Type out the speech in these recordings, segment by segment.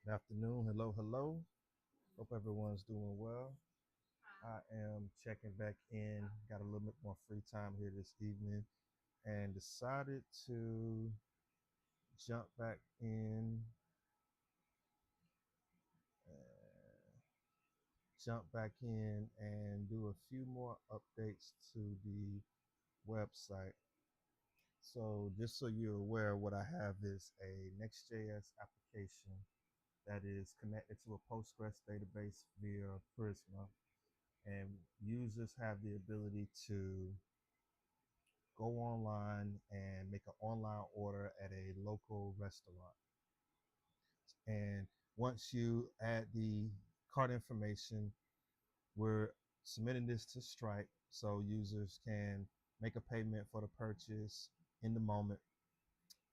Good afternoon. Hello, hello. Hope everyone's doing well. I am checking back in. Got a little bit more free time here this evening and decided to jump back in, uh, and do a few more updates to the website. So just so you're aware, what I have is a Next.js application that is connected to a Postgres database via Prisma, and users have the ability to go online and make an online order at a local restaurant. And once you add the cart information, we're submitting this to Stripe so users can make a payment for the purchase in the moment.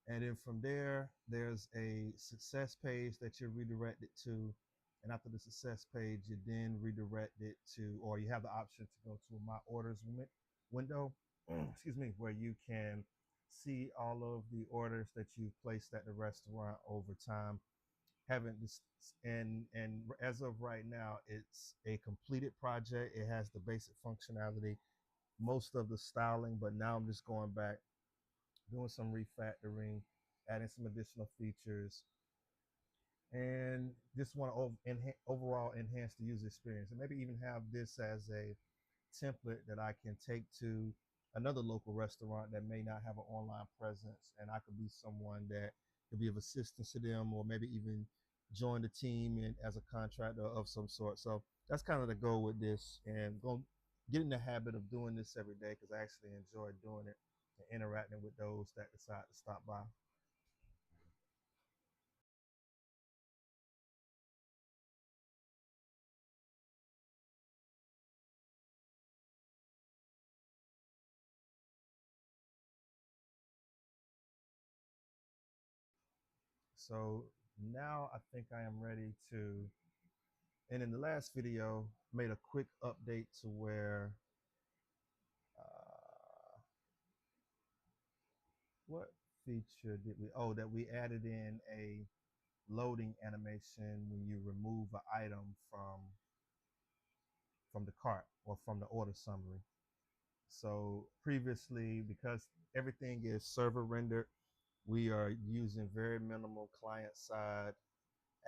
And then from there, there's a success page that you're redirected to. And after the success page, you then redirect it to, or you have the option to go to my orders window, excuse me, where you can see all of the orders that you've placed at the restaurant over time. Haven't this, and as of right now, it's a completed project. It has the basic functionality, most of the styling, but now I'm just going back, doing some refactoring, adding some additional features, and just want to overall enhance the user experience, and maybe even have this as a template that I can take to another local restaurant that may not have an online presence, and I could be someone that could be of assistance to them, or maybe even join the team and as a contractor of some sort. So that's kind of the goal with this, and go get in the habit of doing this every day because I actually enjoy doing it and interacting with those that decide to stop by. So now I think I am ready to, and in the last video, made a quick update to where, uh, what feature did we, oh, that we added in a loading animation when you remove an item from the cart or from the order summary. So previously, because everything is server rendered, we are using very minimal client side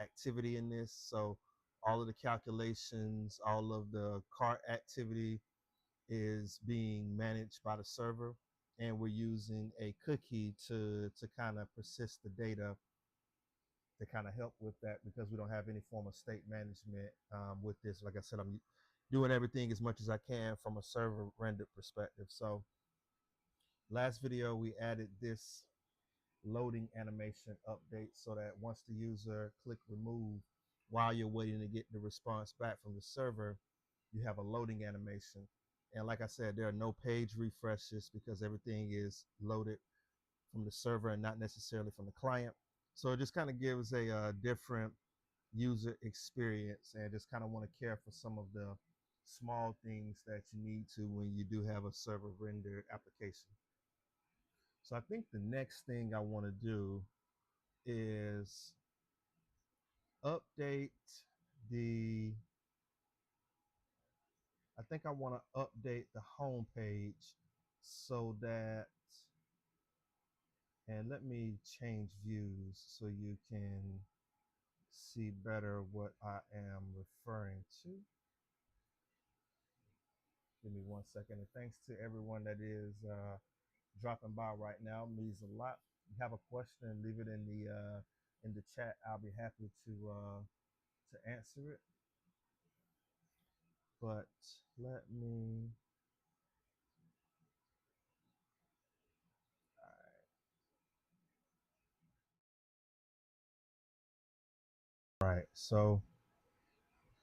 activity in this. So all of the calculations, all of the cart activity is being managed by the server, and we're using a cookie to kind of persist the data to kind of help with that, because we don't have any form of state management with this. Like I said, I'm doing everything as much as I can from a server rendered perspective. So last video we added this loading animation update so that once the user click remove, while you're waiting to get the response back from the server, you have a loading animation. And like I said, there are no page refreshes because everything is loaded from the server and not necessarily from the client. So it just kind of gives a different user experience, and just kind of want to care for some of the small things that you need to when you do have a server rendered application. So I think the next thing I want to do is update the, I think I want to update the home page so that, and let me change views so you can see better what I am referring to. Give me 1 second. And thanks to everyone that is dropping by right now. It means a lot. If you have a question, leave it in the chat. I'll be happy to answer it. But let me. All right. So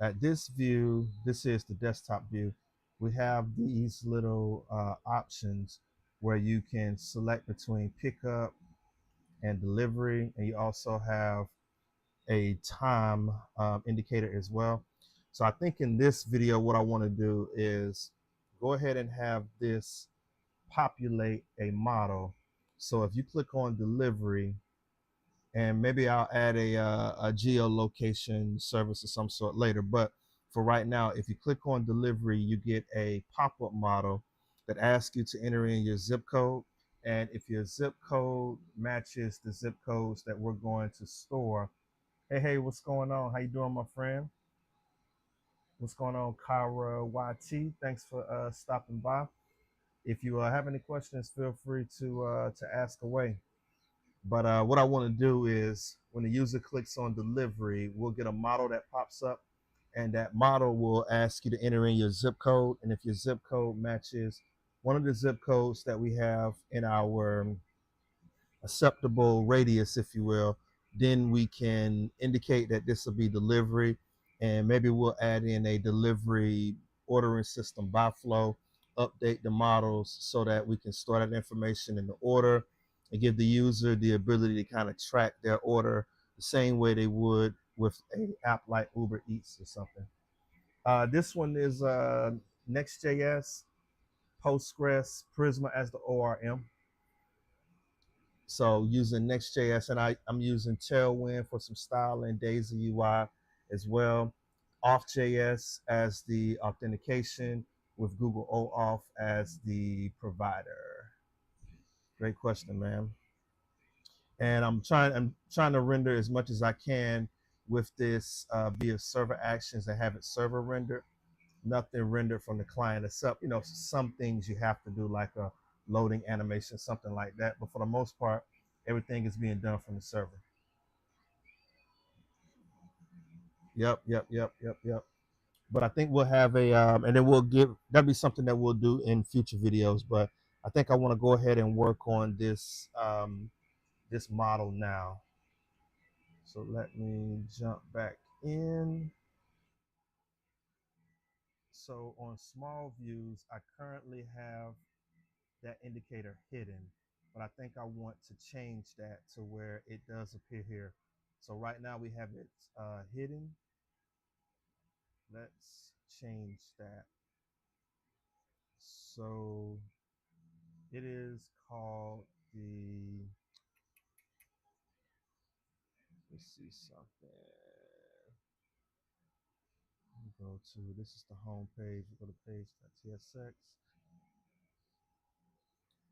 at this view, this is the desktop view. We have these little options where you can select between pickup and delivery, and you also have a time indicator as well. So I think in this video, what I want to do is go ahead and have this populate a model. So if you click on delivery, and maybe I'll add a geolocation service of some sort later. But for right now, if you click on delivery, you get a pop-up model that asks you to enter in your zip code. And if your zip code matches the zip codes that we're going to store, hey, what's going on? How you doing, my friend? What's going on, Kara YT? Thanks for stopping by. If you have any questions, feel free to ask away. But what I want to do is when the user clicks on delivery, we'll get a model that pops up, and that model will ask you to enter in your zip code. And if your zip code matches one of the zip codes that we have in our acceptable radius, if you will, then we can indicate that this will be delivery, and maybe we'll add in a delivery ordering system by flow, update the models so that we can store that information in the order and give the user the ability to kind of track their order the same way they would with an app like Uber Eats or something. This one is Next.js, Postgres, Prisma as the ORM. So using Next.js, and I'm using Tailwind for some styling, Daisy UI as well. Auth.js as the authentication, with Google OAuth as the provider. Great question, man. And I'm trying to render as much as I can with this via server actions and have it server rendered. Nothing rendered from the client except some things you have to do like a loading animation, something like that. But for the most part, everything is being done from the server. Yep. But I think we'll have and then we'll give that'll be something that we'll do in future videos. But I think I want to go ahead and work on this model now. So let me jump back in. So on small views, I currently have that indicator hidden, but I think I want to change that to where it does appear here. So right now we have it hidden. Let's change that. So it is called the, let's see something. Go to, this is the home page. We go to page.tsx.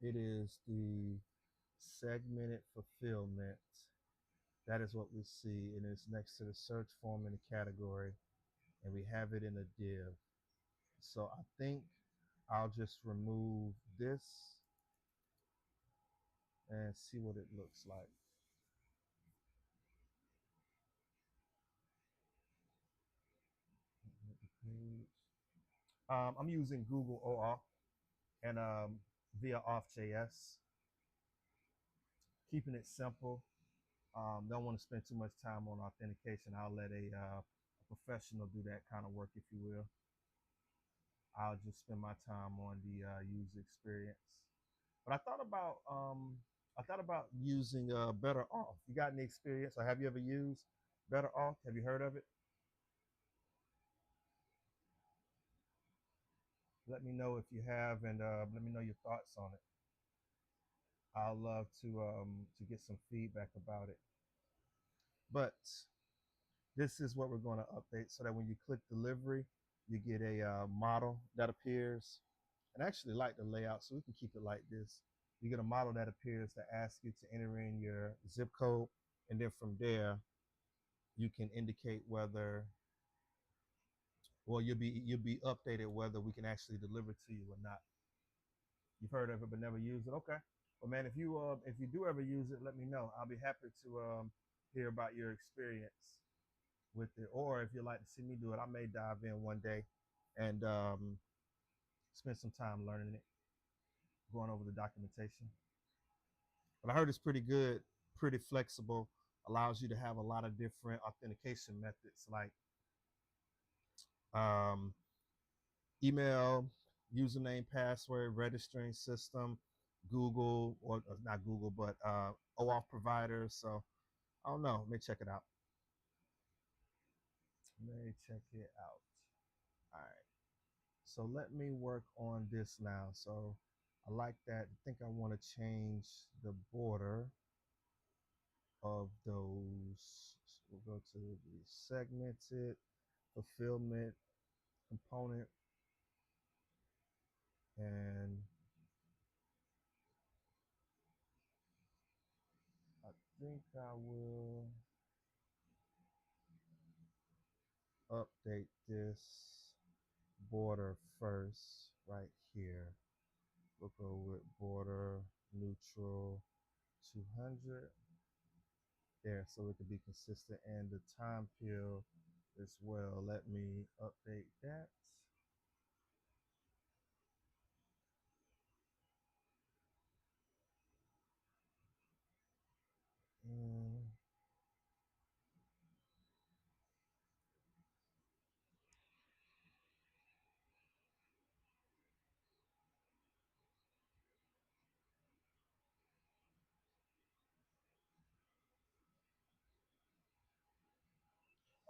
It is the segmented fulfillment. That is what we see, and it's next to the search form in the category, and we have it in a div. So I think I'll just remove this and see what it looks like. I'm using Google OAuth and via Auth.js, keeping it simple. Don't want to spend too much time on authentication. I'll let a professional do that kind of work, if you will. I'll just spend my time on the user experience. But I thought about using Better Off. You got any experience, or have you ever used Better Off? Have you heard of it? Let me know if you have, and let me know your thoughts on it. I'll love to get some feedback about it. But this is what we're going to update so that when you click delivery, you get a model that appears. And I actually like the layout, so we can keep it like this. You get a model that appears that asks you to enter in your zip code, and then from there, you can indicate whether, well, you'll be updated whether we can actually deliver to you or not. You've heard of it but never used it. Okay. Well, man, if you do ever use it, let me know. I'll be happy to hear about your experience with it, or if you'd like to see me do it, I may dive in one day and spend some time learning it, going over the documentation. But I heard it's pretty good, pretty flexible, allows you to have a lot of different authentication methods like um, email, username, password, registering system, Google, or not Google, but OAuth providers. So I don't know. Let me check it out. Let me check it out. All right. So let me work on this now. So I like that. I think I want to change the border. of those. So we'll go to the segmented fulfillment component, and I think I will update this border first right here. We'll go with border neutral 200 there so it can be consistent, and the time field as well. Let me update that. Mm.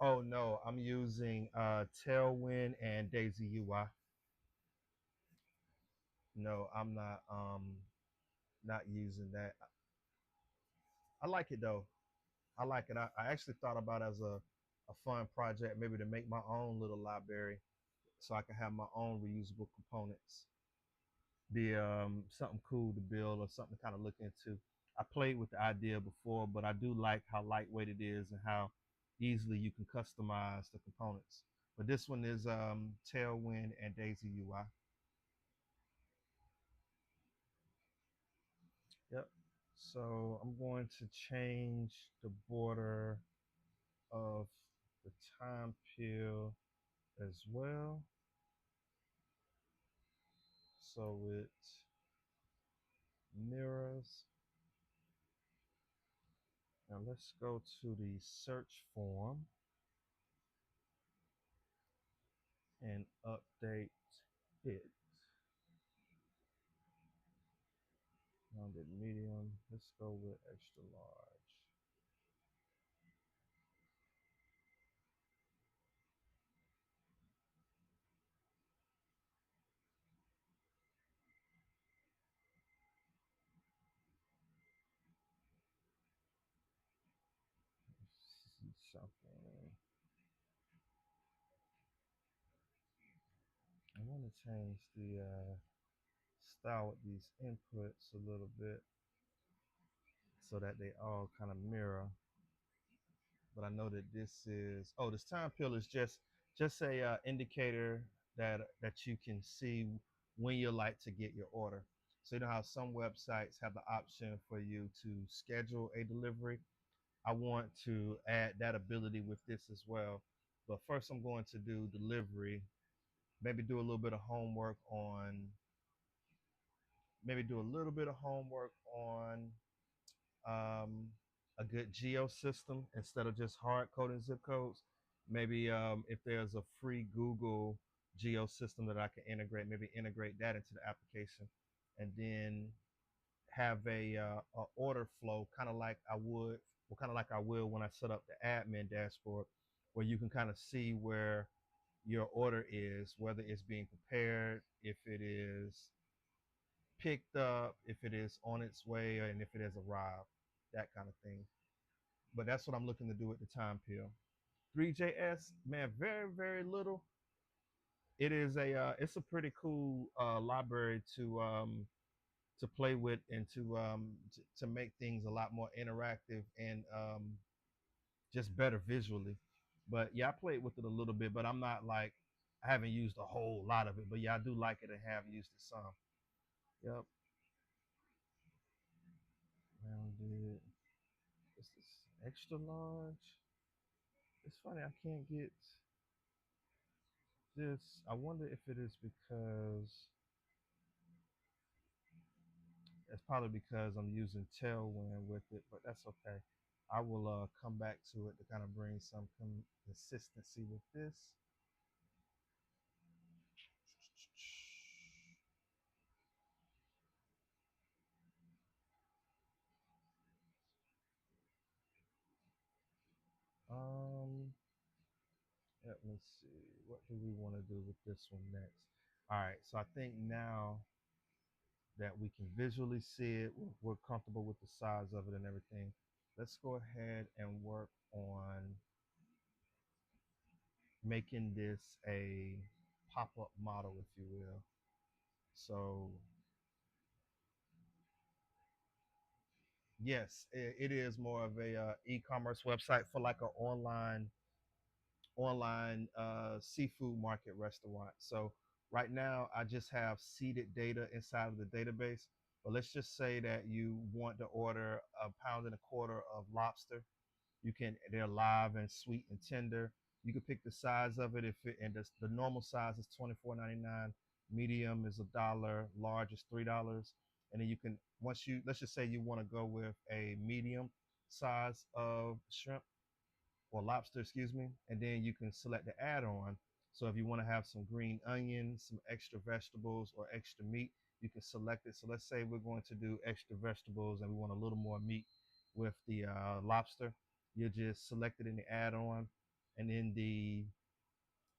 Oh no, I'm using Tailwind and Daisy UI. No, I'm not using that. I like it though. I like it. I actually thought about it as a fun project, maybe to make my own little library so I can have my own reusable components. Be something cool to build or something to kind of look into. I played with the idea before, but I do like how lightweight it is and how easily you can customize the components. But this one is Tailwind and Daisy UI. Yep. So I'm going to change the border of the time peel as well. So it mirrors. Now let's go to the search form and update it. Rounded medium. Let's go with extra large. Let's see something. I want to change the style with these inputs a little bit so that they all kind of mirror. But I know that this is, oh, this time pill is just a indicator that you can see when you like to get your order. So you know how some websites have the option for you to schedule a delivery. I want to add that ability with this as well. But first I'm going to do delivery, maybe do a little bit of homework on maybe do a little bit of homework on um, a good geo system instead of just hard coding zip codes. Maybe if there's a free Google geo system that I can integrate, maybe integrate that into the application, and then have a order flow, kind of like I would, well, kind of like I will when I set up the admin dashboard, where you can kind of see where your order is, whether it's being prepared, if it is picked up, if it is on its way, and if it has arrived, that kind of thing. But that's what I'm looking to do with the time pill. 3JS, man, very very little. It is a it's a pretty cool library to play with and to make things a lot more interactive and just better visually. But yeah, I played with it a little bit, but I'm not like I haven't used a whole lot of it. But yeah, I do like it and have used it some. Yep. Rounded. Is this extra large? It's funny, I can't get this. I wonder if it is because it's probably because I'm using Tailwind with it, but that's okay. I will come back to it to kind of bring some consistency with this. Um, let me see. What do we want to do with this one next? All right, so I think now that we can visually see it, we're comfortable with the size of it and everything. let's go ahead and work on making this a pop-up model, if you will. So yes, it is more of a e-commerce website for like an online seafood market restaurant. So right now, I just have seeded data inside of the database. But let's just say that you want to order a pound and a quarter of lobster. They're live and sweet and tender. You can pick the size of it. If it and the normal size is $24.99. Medium is $1. Large is $3. And then you can, once you, let's just say you want to go with a medium size of shrimp or lobster, excuse me, and then you can select the add-on. So if you want to have some green onions, some extra vegetables, or extra meat, you can select it. So let's say we're going to do extra vegetables and we want a little more meat with the lobster. You just select it in the add-on, and in the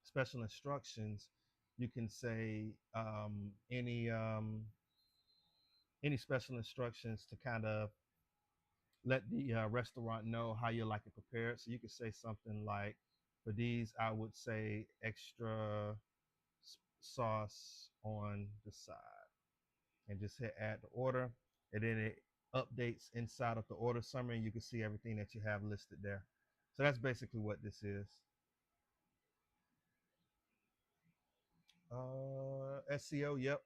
special instructions, you can say any special instructions to kind of let the restaurant know how you like it prepared. So you could say something like, for these, I would say extra sauce on the side, and just hit add to order. And then it updates inside of the order summary, and you can see everything that you have listed there. So that's basically what this is. SEO, yep,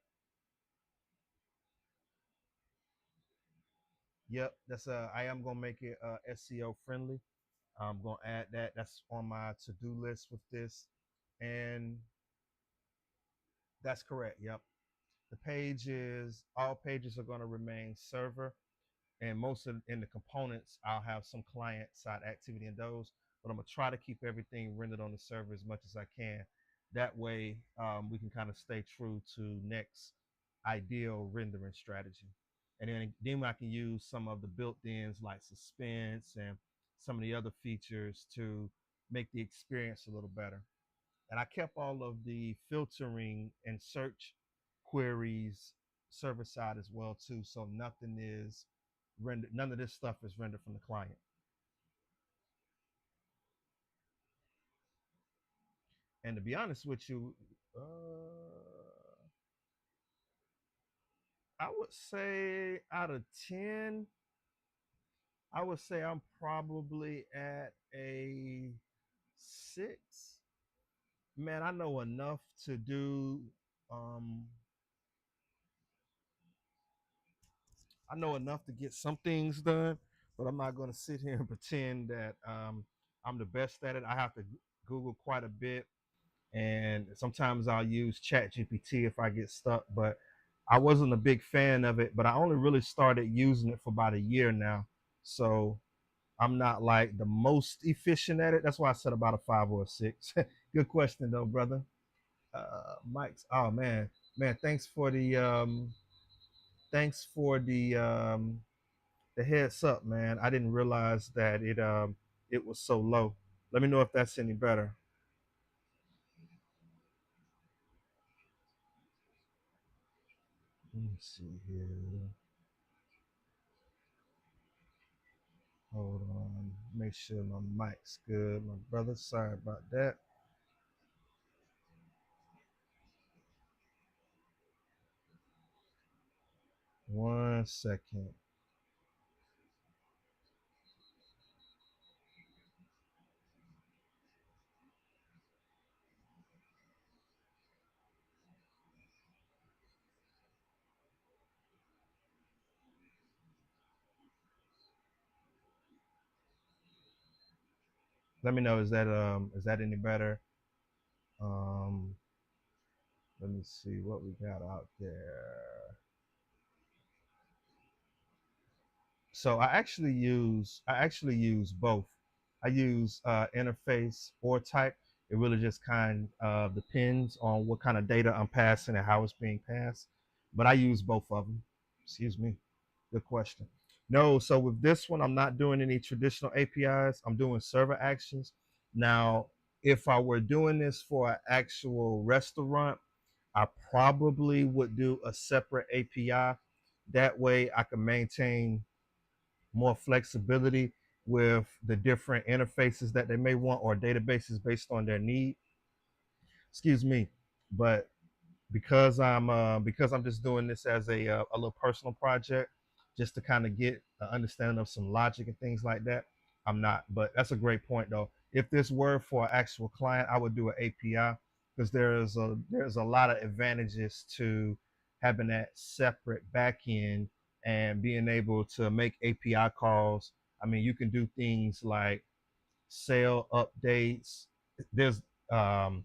yep. I am gonna make it SEO friendly. I'm gonna add that. That's on my to-do list with this, and that's correct. Yep. All pages are going to remain server, and most of in the components I'll have some client side activity in those, but I'm gonna try to keep everything rendered on the server as much as I can. That way we can kind of stay true to next ideal rendering strategy, and then I can use some of the built-ins like suspense and some of the other features to make the experience a little better. And I kept all of the filtering and search queries server side as well too. So nothing is rendered. None of this stuff is rendered from the client. And to be honest with you, I would say out of 10, I would say I'm probably at a 6. Man, I know enough to do um, I know enough to get some things done, but I'm not going to sit here and pretend that I'm the best at it. I have to Google quite a bit, and sometimes I'll use Chat GPT if I get stuck. But I wasn't a big fan of it, but I only really started using it for about a year now. So I'm not like the most efficient at it. That's why I said about a 5 or a 6. Good question though, brother. Mike's. Oh man, thanks for the heads up, man. I didn't realize that it was so low. Let me know if that's any better. Let me see here. Hold on. Make sure my mic's good, my brother. Sorry about that. One second. Let me know. Is that any better? Um, let me see what we got out there. So I actually use both. I use interface or type. It really just kind of depends on what kind of data I'm passing and how it's being passed. But I use both of them. Excuse me. Good question. No, so with this one, I'm not doing any traditional APIs. I'm doing server actions. Now, if I were doing this for an actual restaurant, I probably would do a separate API. That way I can maintain more flexibility with the different interfaces that they may want or databases based on their need. Excuse me, but because I'm just doing this as a little personal project, just to kind of get an understanding of some logic and things like that. I'm not, but that's a great point though. If this were for an actual client, I would do an API because there's a lot of advantages to having that separate backend and being able to make API calls. I mean, you can do things like sale updates. There's um,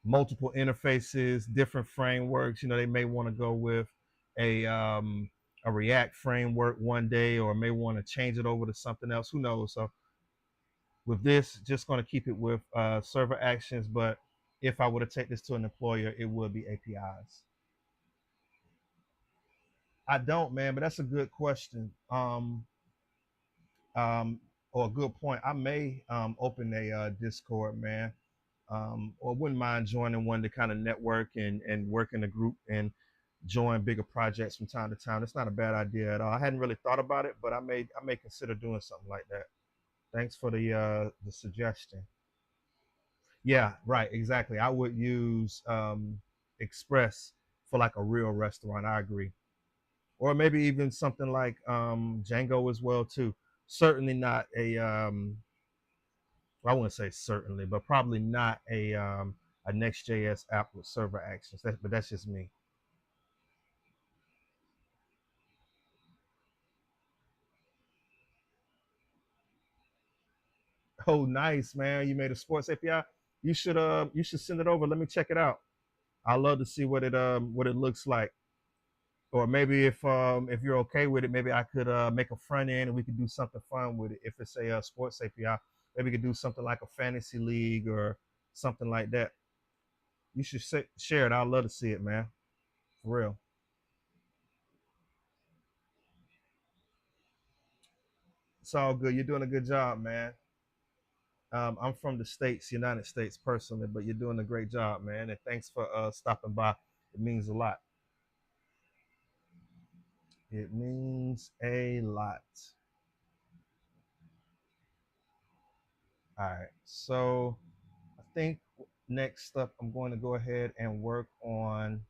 multiple interfaces, different frameworks. You know, they may want to go with a um, a React framework one day, or may want to change it over to something else. Who knows? So with this, just going to keep it with server actions. But if I were to take this to an employer, it would be APIs. I don't, man, but that's a good question. Um, or a good point. I may open a Discord, man, or wouldn't mind joining one to kind of network and work in a group and join bigger projects from time to time. It's not a bad idea at all. I hadn't really thought about it, but I may consider doing something like that. Thanks for the suggestion. Yeah, right, exactly. I would use Express for like a real restaurant. I agree, or maybe even something like Django as well too. Certainly not a well, I wouldn't say certainly, but probably not a Next.js app with server actions. But that's just me. Oh, nice, man! You made a sports API. You should send it over. Let me check it out. I love to see what it looks like. Or maybe if you're okay with it, maybe I could make a front end and we could do something fun with it. If it's a sports API, maybe we could do something like a fantasy league or something like that. You should share it. I'd love to see it, man. For real. It's all good. You're doing a good job, man. I'm from the States, United States personally, but you're doing a great job, man. And thanks for stopping by. It means a lot. It means a lot. All right. So I think next up, I'm going to go ahead and work on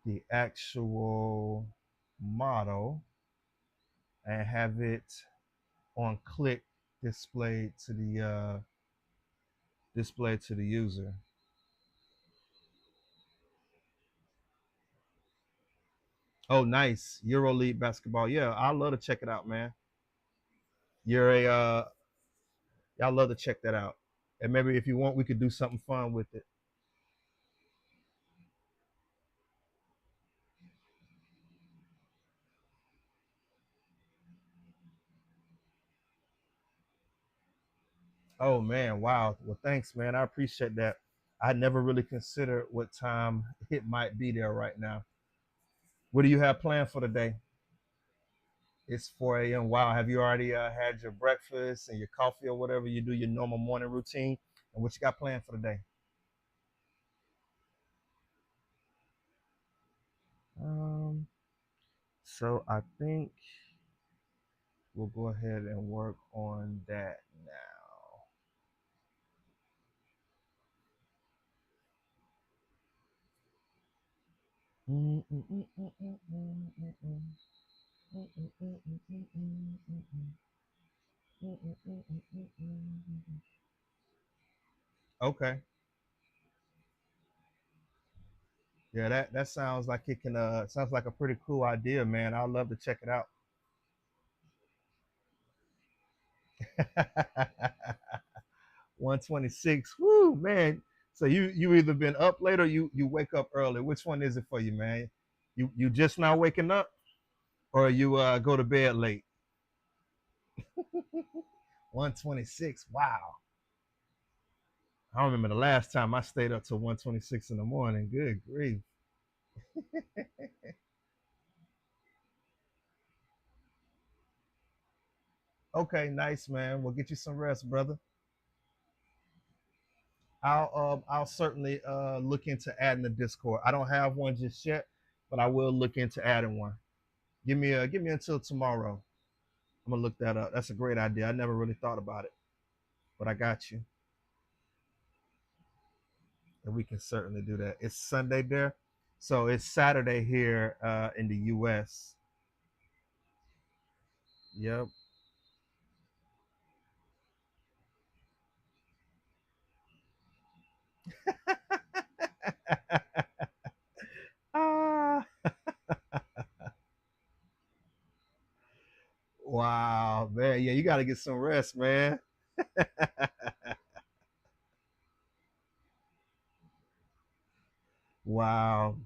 the actual model and have it on click displayed to the user. Oh, nice. EuroLeague basketball. Yeah, I love to check it out, man. You're a Y'all love to check that out. And maybe if you want, we could do something fun with it. Oh man, wow. Well, thanks, man. I appreciate that. I never really considered what time it might be there right now. What do you have planned for the day? It's 4 a.m. Wow. Have you already had your breakfast and your coffee or whatever you do your normal morning routine? And what you got planned for the day? Um, so I think we'll go ahead and work on that now. Okay. Yeah, that sounds like it can sounds like a pretty cool idea, man. I'd love to check it out. 126. Woo, man. So you either been up late or you wake up early. Which one is it for you, man? You just now waking up or you go to bed late? 126. Wow. I remember the last time I stayed up till 126 in the morning. Good grief. Okay, nice, man. We'll get you some rest, brother. I'll certainly look into adding the Discord. I don't have one just yet, but I will look into adding one. Give me until tomorrow. I'm gonna look that up. That's a great idea. I never really thought about it, but I got you, and we can certainly do that. It's Sunday there, so it's Saturday here in the U.S. Yep. Ah, wow, man. Yeah, you got to get some rest, man. Wow.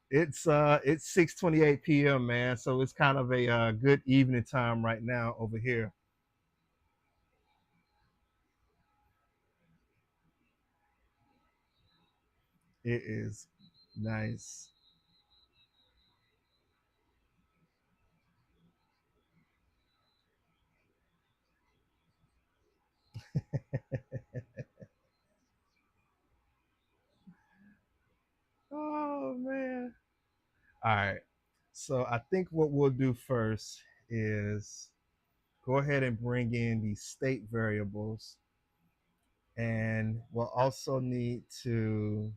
It's 6:28 p.m., man. So it's kind of a good evening time right now over here. It is nice. Oh man. All right. So I think what we'll do first is go ahead and bring in the state variables, and we'll also need to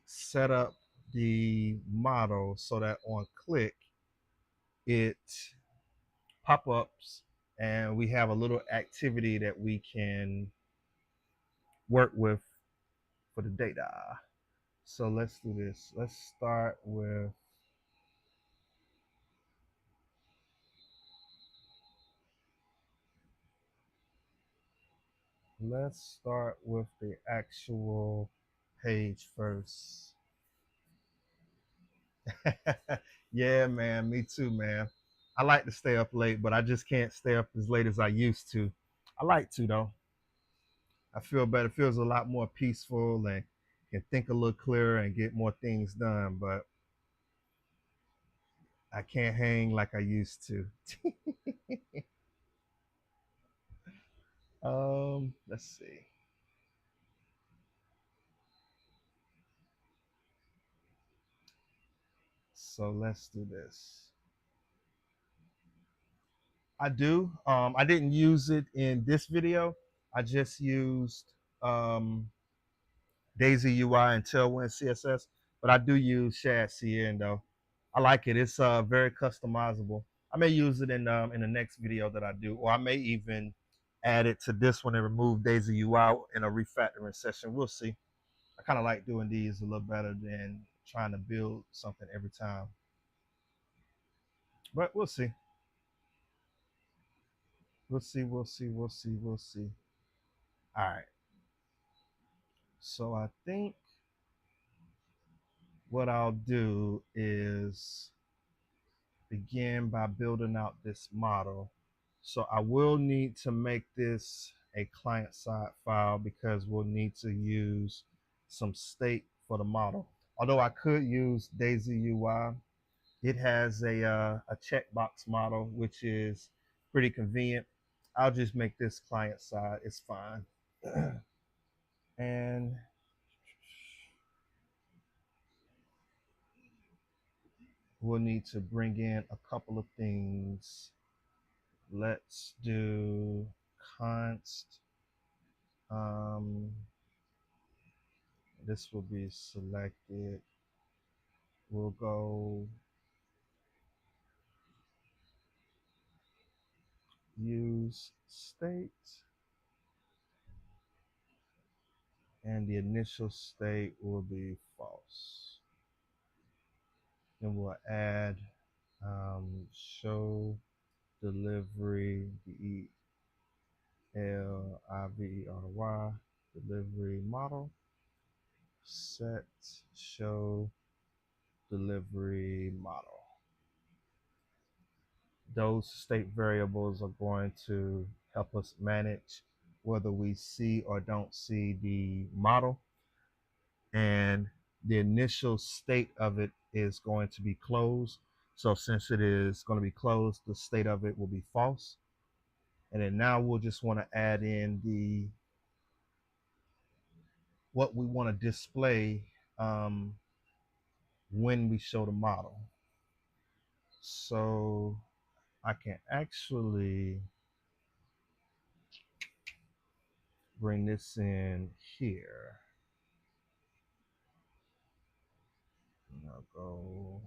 set up the model so that on click it pop-ups and we have a little activity that we can work with for the data. So let's do this. Let's start with the actual page first. Yeah, man, me too, man. I like to stay up late, but I just can't stay up as late as I used to. I like to though. I feel better. It feels a lot more peaceful and can think a little clearer and get more things done, but I can't hang like I used to. Let's see. So let's do this. I do. I didn't use it in this video. I just used um, Daisy UI and Tailwind CSS, but I do use Shad CN though. I like it. It's very customizable. I may use it in the next video that I do, or I may even add it to this one and remove Daisy UI in a refactoring session. We'll see. I kind of like doing these a little better than trying to build something every time, but we'll see. We'll see. We'll see. We'll see. We'll see. All right. So I think what I'll do is begin by building out this model. So I will need to make this a client side file because we'll need to use some state for the model. Although I could use Daisy UI, it has a checkbox model, which is pretty convenient. I'll just make this client side. It's fine. And we'll need to bring in a couple of things. Let's do const. Um, this will be selected. We'll go use state, and the initial state will be false. Then we'll add show delivery delivery delivery model set show delivery model. Those state variables are going to help us manage whether we see or don't see the model. And the initial state of it is going to be closed. So since it is going to be closed, the state of it will be false. And then now we'll just want to add in the what we want to display um, when we show the model. So I can actually bring this in here. And I'll go,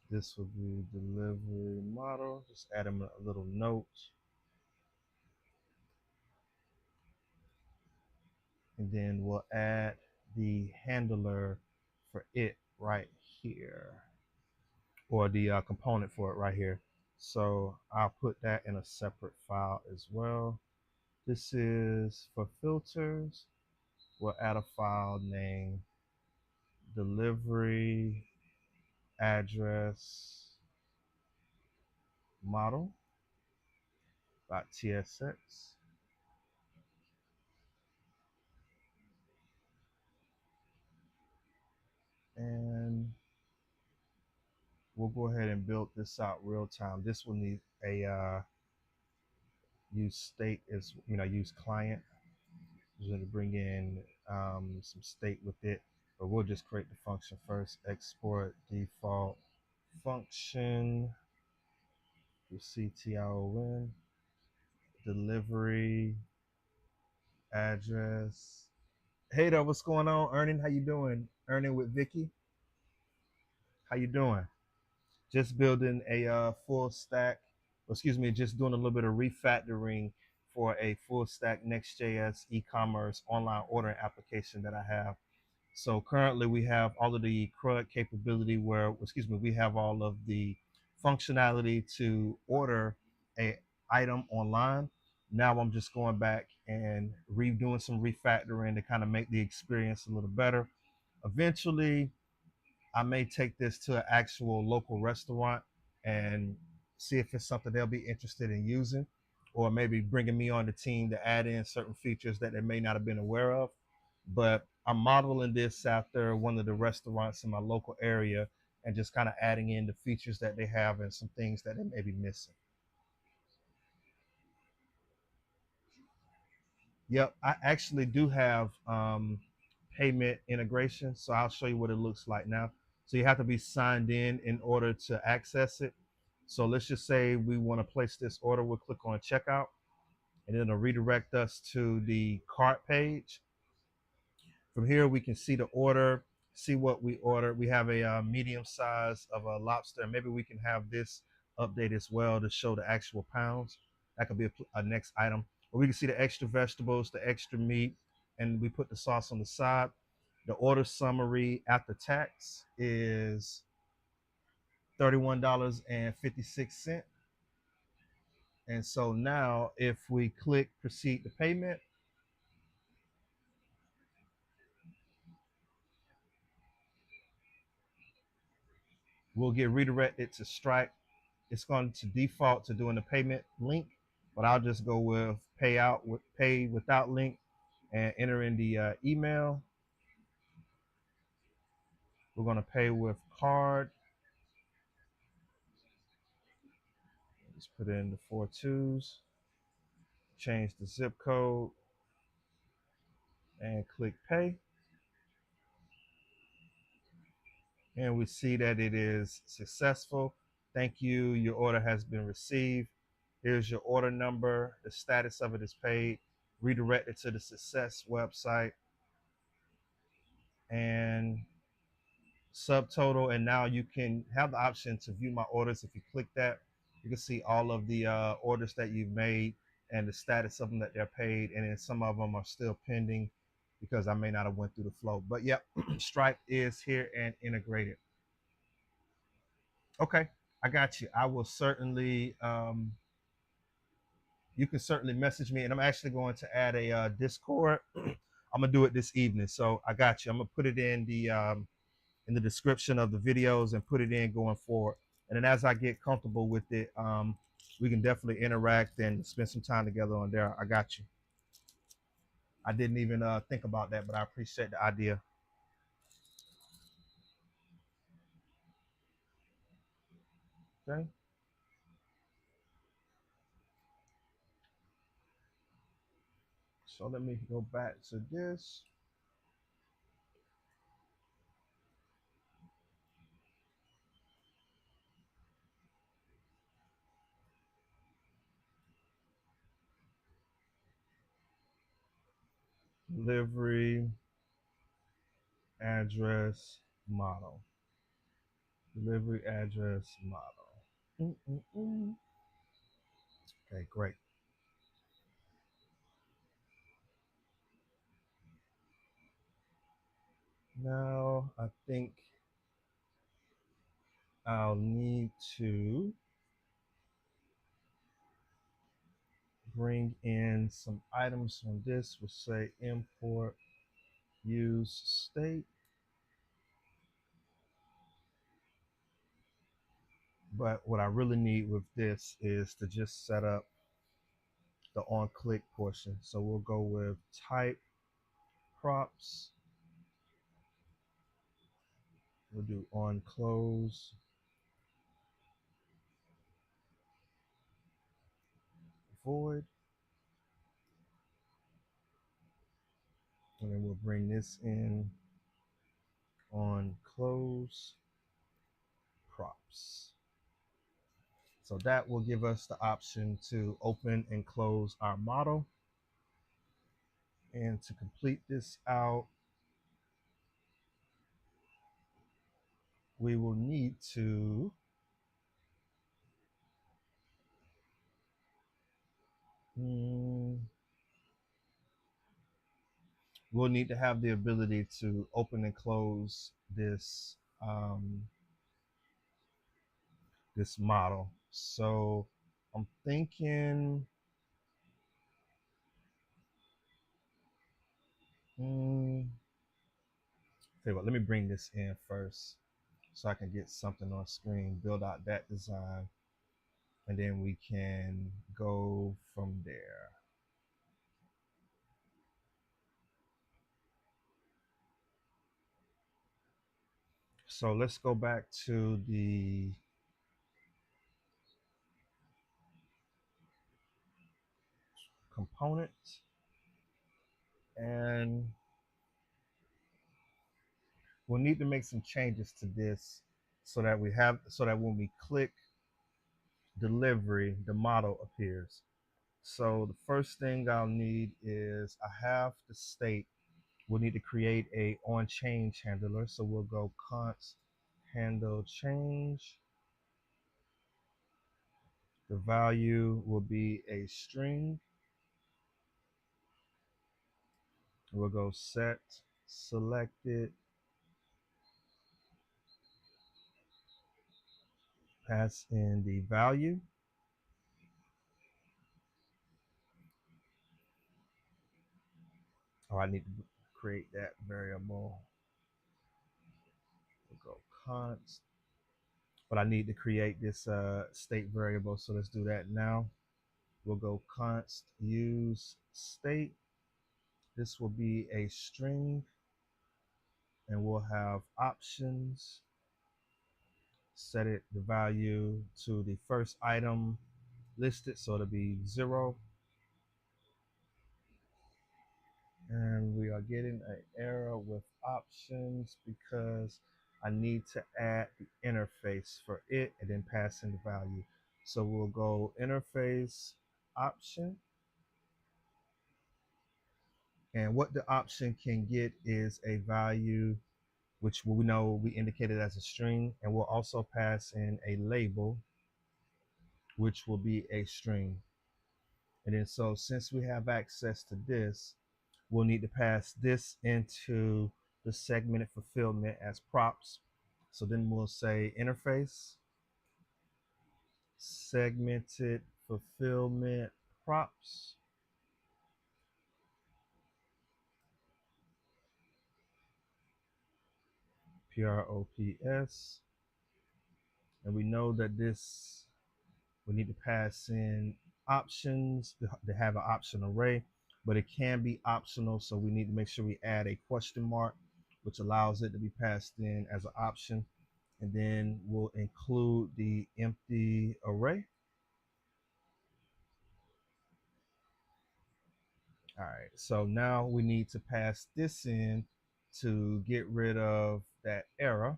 this will be delivery model. Just add them a little note. And then we'll add the handler for it right here, or the component for it right here. So I'll put that in a separate file as well. This is for filters. We'll add a file named delivery address model.tsx. And we'll go ahead and build this out real time. This will need a use state as, use client. We're going to bring in some state with it, but we'll just create the function first. Export default function to CTION delivery address. Hey there, what's going on, Erning? How you doing? Erning with Vicky. How you doing? Just building a full stack. Excuse me, just doing a little bit of refactoring for a full stack Next.js e-commerce online ordering application that I have. So currently we have all of the CRUD capability where, excuse me, we have all of the functionality to order a item online. Now I'm just going back and redoing some refactoring to kind of make the experience a little better. Eventually, I may take this to an actual local restaurant and see if it's something they'll be interested in using, or maybe bringing me on the team to add in certain features that they may not have been aware of. But I'm modeling this after one of the restaurants in my local area and just kind of adding in the features that they have and some things that they may be missing. Yep, I actually do have payment integration, so I'll show you what it looks like now. So you have to be signed in order to access it. So let's just say we want to place this order. We'll click on checkout, and then it'll redirect us to the cart page. From here, we can see the order, see what we ordered. We have a medium size of a lobster. Maybe we can have this update as well to show the actual pounds. That could be a next item. But we can see the extra vegetables, the extra meat, and we put the sauce on the side. The order summary after tax is $31.56. And so now if we click proceed to payment, we'll get redirected to Stripe. It's going to default to doing the payment link, but I'll just go with pay without link and enter in the email. We're going to pay with card. Just put in the 4 2s, change the zip code, and click pay. And we see that it is successful. Thank you. Your order has been received. Here's your order number. The status of it is paid. Redirected to the success website and subtotal. And now you can have the option to view my orders. If you click that, you can see all of the orders that you've made and the status of them that they're paid. And then some of them are still pending because I may not have went through the flow. But yep, Stripe is here and integrated. Okay, I got you. I will certainly, you can certainly message me, and I'm actually going to add a Discord. I'm gonna do it this evening, so I got you. I'm gonna put it in the description of the videos and put it in going forward. And then as I get comfortable with it, we can definitely interact and spend some time together on there. I got you. I didn't even think about that, but I appreciate the idea. Okay. So let me go back to this. delivery address model. Delivery address model. Okay, great. Now I think I'll need to bring in some items from this. We'll say import use state. But what I really need with this is to just set up the on click portion. So we'll go with type props. We'll do on close void. And then we'll bring this in on close props. So that will give us the option to open and close our model. And to complete this out, we will need to we'll need to have the ability to open and close this this model. So I'm thinking tell you what, let me bring this in first so I can get something on screen, build out that design, and then we can go from there. So let's go back to the components, and we'll need to make some changes to this so that when we click delivery, the model appears. So the first thing I'll need is I have the state. We'll need to create a on change handler. So we'll go const handle change. The value will be a string. We'll go set selected, pass in the value. Oh, I need to create that variable. We'll go const, but I need to create this state variable. So let's do that now. We'll go const use state. This will be a string, and we'll have options. Set it the value to the first item listed, so it'll be 0. And we are getting an error with options because I need to add the interface for it and then pass in the value. So we'll go interface option. And what the option can get is a value which we know we indicated as a string, and we'll also pass in a label which will be a string. And then so since we have access to this, we'll need to pass this into the segmented fulfillment as props. So then we'll say interface segmented fulfillment props. PROPS. And we know that this, we need to pass in options to have an option array, but it can be optional. So we need to make sure we add a question mark, which allows it to be passed in as an option. And then we'll include the empty array. All right, so now we need to pass this in to get rid of that error.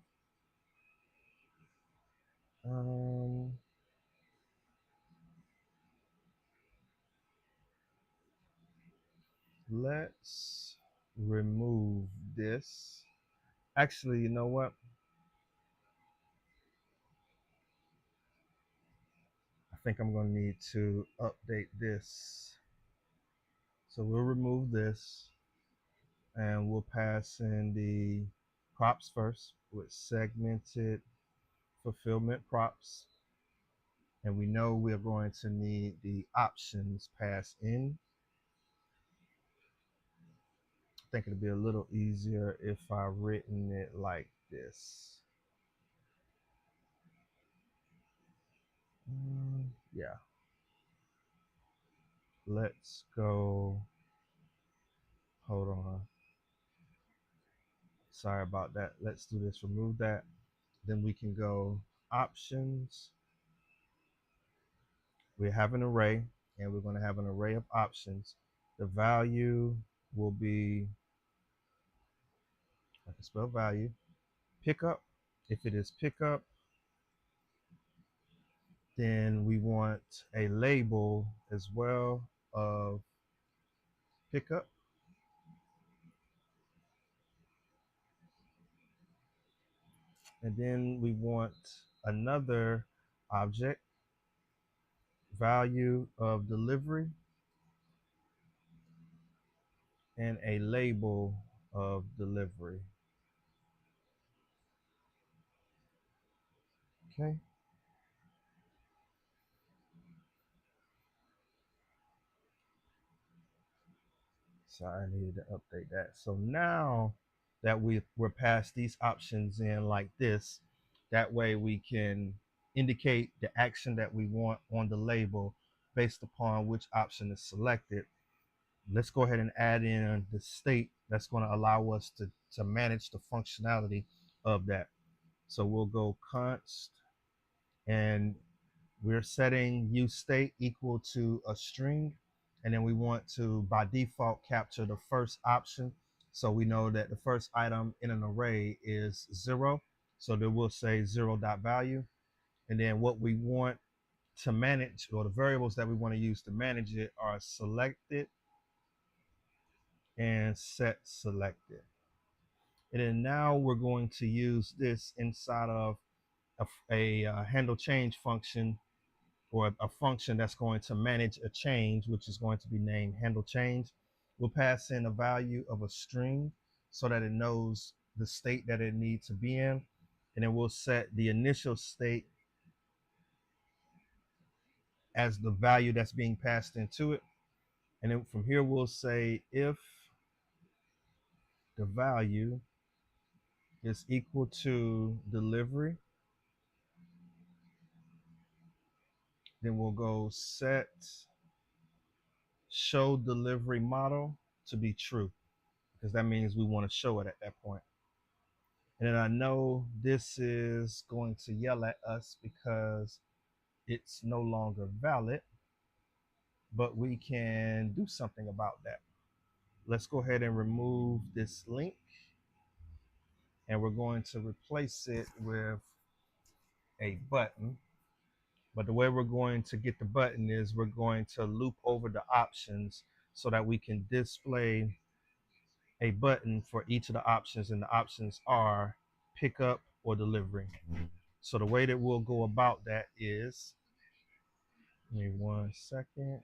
Let's remove this. Actually, you know what? I think I'm going to need to update this. So we'll remove this and we'll pass in the props first with segmented fulfillment props. And we know we're going to need the options passed in. I think it'll be a little easier if I written it like this. Yeah. Let's go. Hold on. Sorry about that. Let's do this. Remove that. Then we can go options. We have an array, and we're going to have an array of options. The value will be, I can spell value, pickup. If it is pickup, then we want a label as well of pickup. And then we want another object, value of delivery, and a label of delivery. Okay. Sorry, I needed to update that. So now that we're past these options in like this, that way we can indicate the action that we want on the label based upon which option is selected. Let's go ahead and add in the state that's going to allow us to manage the functionality of that. So we'll go const, and we're setting useState equal to a string, and then we want to by default capture the first option, so we know that the first item in an array is 0. So then we'll say 0.value, and then what we want to manage, or the variables that we want to use to manage it, are selected and set selected. And then now we're going to use this inside of a handle change function, or a function that's going to manage a change, which is going to be named handle change. We'll pass in a value of a string so that it knows the state that it needs to be in. And then we'll set the initial state as the value that's being passed into it. And then from here, we'll say if the value is equal to delivery, then we'll go set show delivery model to be true, because that means we want to show it at that point. And then I know this is going to yell at us because it's no longer valid, but we can do something about that. Let's go ahead and remove this link, and we're going to replace it with a button. But the way we're going to get the button is we're going to loop over the options so that we can display a button for each of the options, and the options are pickup or delivery. So the way that we'll go about that is, give me 1 second.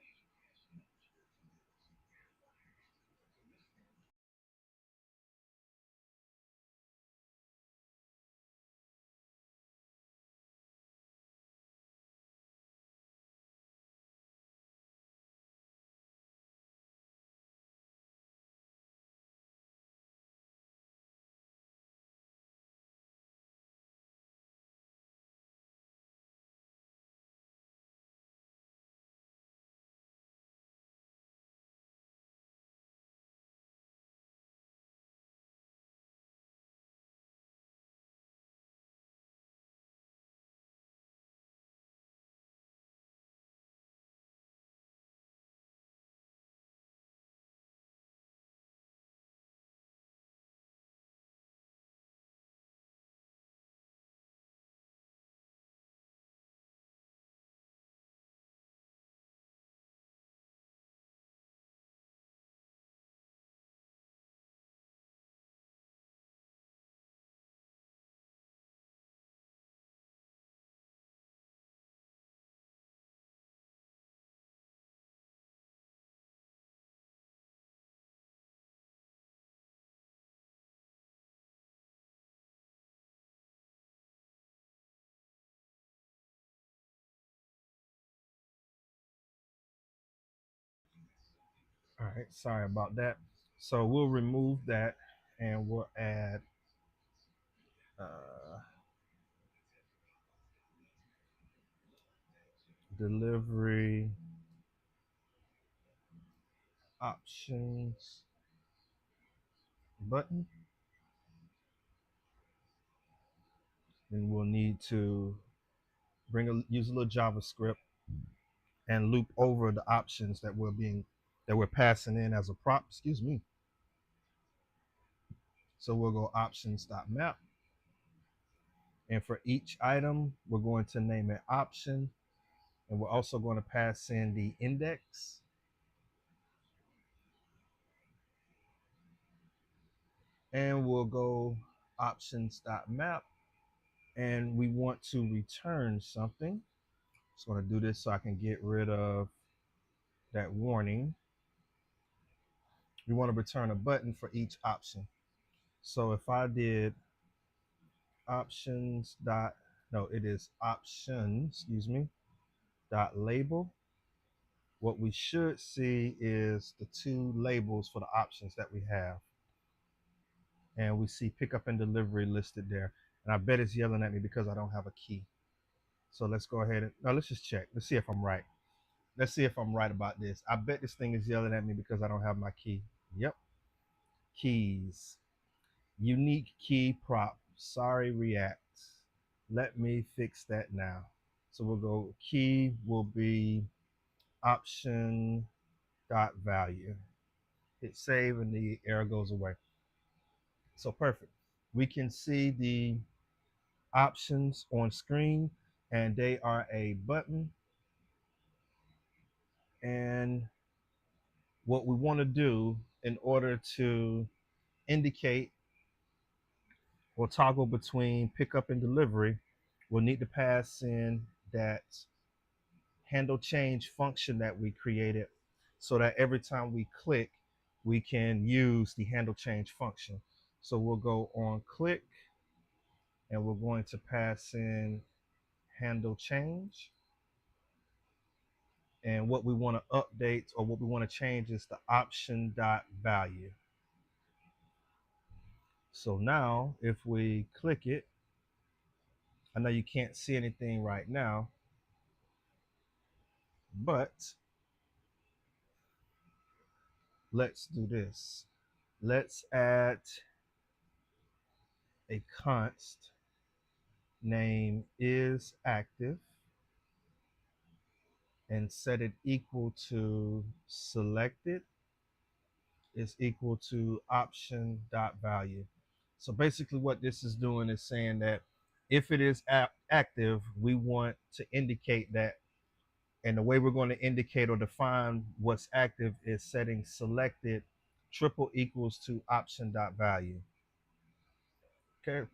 right, sorry about that. So we'll remove that and we'll add uh, delivery options button. Then we'll need to use a little JavaScript and loop over the options that we're passing in as a prop. Excuse me. So we'll go options.map, and for each item, we're going to name it option, and we're also going to pass in the index. And we'll go options.map, and we want to return something. Just going to do this so I can get rid of that warning. We want to return a button for each option. So if I did options dot, no, it is options, excuse me, dot label, what we should see is the two labels for the options that we have. And we see pickup and delivery listed there. And I bet it's yelling at me because I don't have a key. So let's go ahead and, no, let's just check. Let's see if I'm right. Let's see if I'm right about this. I bet this thing is yelling at me because I don't have my key. Yep. Keys. Unique key prop. Sorry, React. Let me fix that now. So we'll go key will be option dot value. Hit save and the error goes away. So perfect. We can see the options on screen and they are a button. And what we want to do in order to indicate or toggle between pickup and delivery, we'll need to pass in that handle change function that we created so that every time we click, we can use the handle change function. So we'll go on click and we're going to pass in handle change. And what we want to update or what we want to change is the option dot value. So now if we click it, I know you can't see anything right now, but let's do this. Let's add a const name is active and set it equal to selected is equal to option dot value. So basically what this is doing is saying that if it is active, we want to indicate that, and the way we're going to indicate or define what's active is setting selected triple equals to option dot value. Okay.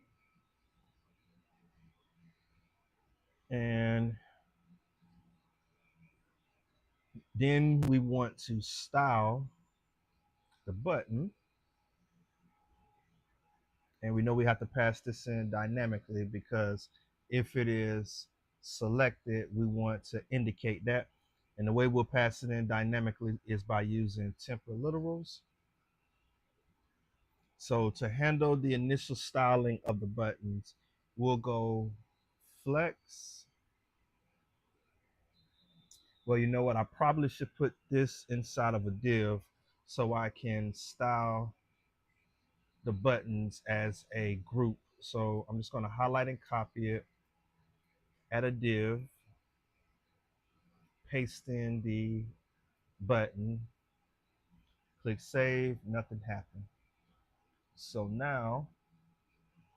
And then we want to style the button. And we know we have to pass this in dynamically because if it is selected, we want to indicate that. And the way we'll pass it in dynamically is by using temporal literals. So to handle the initial styling of the buttons, we'll go flex. Well, you know what? I probably should put this inside of a div so I can style the buttons as a group. So I'm just going to highlight and copy it, add a div, paste in the button, click save, nothing happened. So now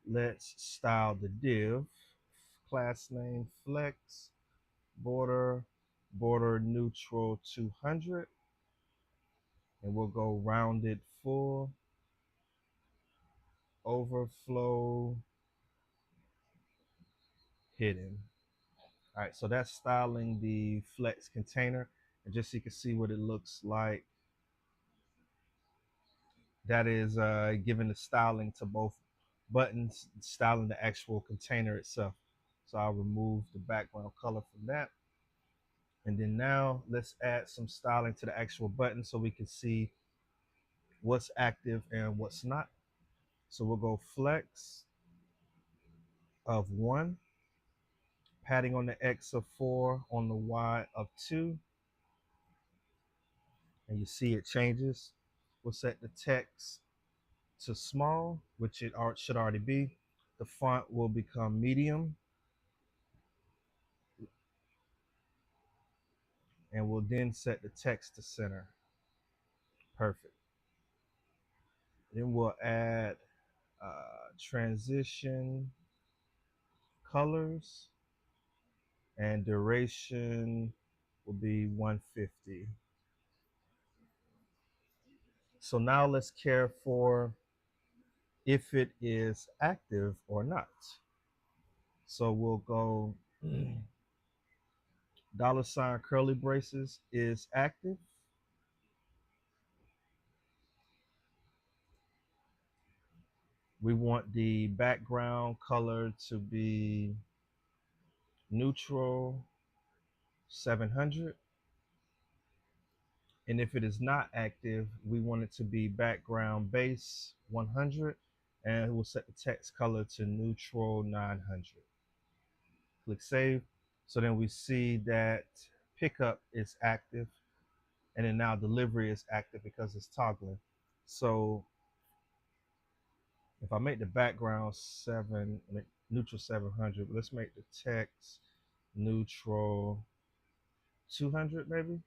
let's style the div, class name flex, border neutral 200, and we'll go rounded full, overflow hidden. All right, so that's styling the flex container, and just so you can see what it looks like, that is giving the styling to both buttons, styling the actual container itself. So I'll remove the background color from that. And then now let's add some styling to the actual button so we can see what's active and what's not. So we'll go flex of 1, padding on the X of 4, on the Y of 2, and you see it changes. We'll set the text to small, which it should already be. The font will become medium, and we'll then set the text to center. Perfect. Then we'll add transition colors, and duration will be 150. So now let's care for if it is active or not. So we'll go $ curly braces is active. We want the background color to be neutral 700. And if it is not active, we want it to be background base 100, and we'll set the text color to neutral 900. Click save. So then we see that pickup is active, and then now delivery is active because it's toggling. So if I make the background neutral 700, let's make the text neutral 200 maybe.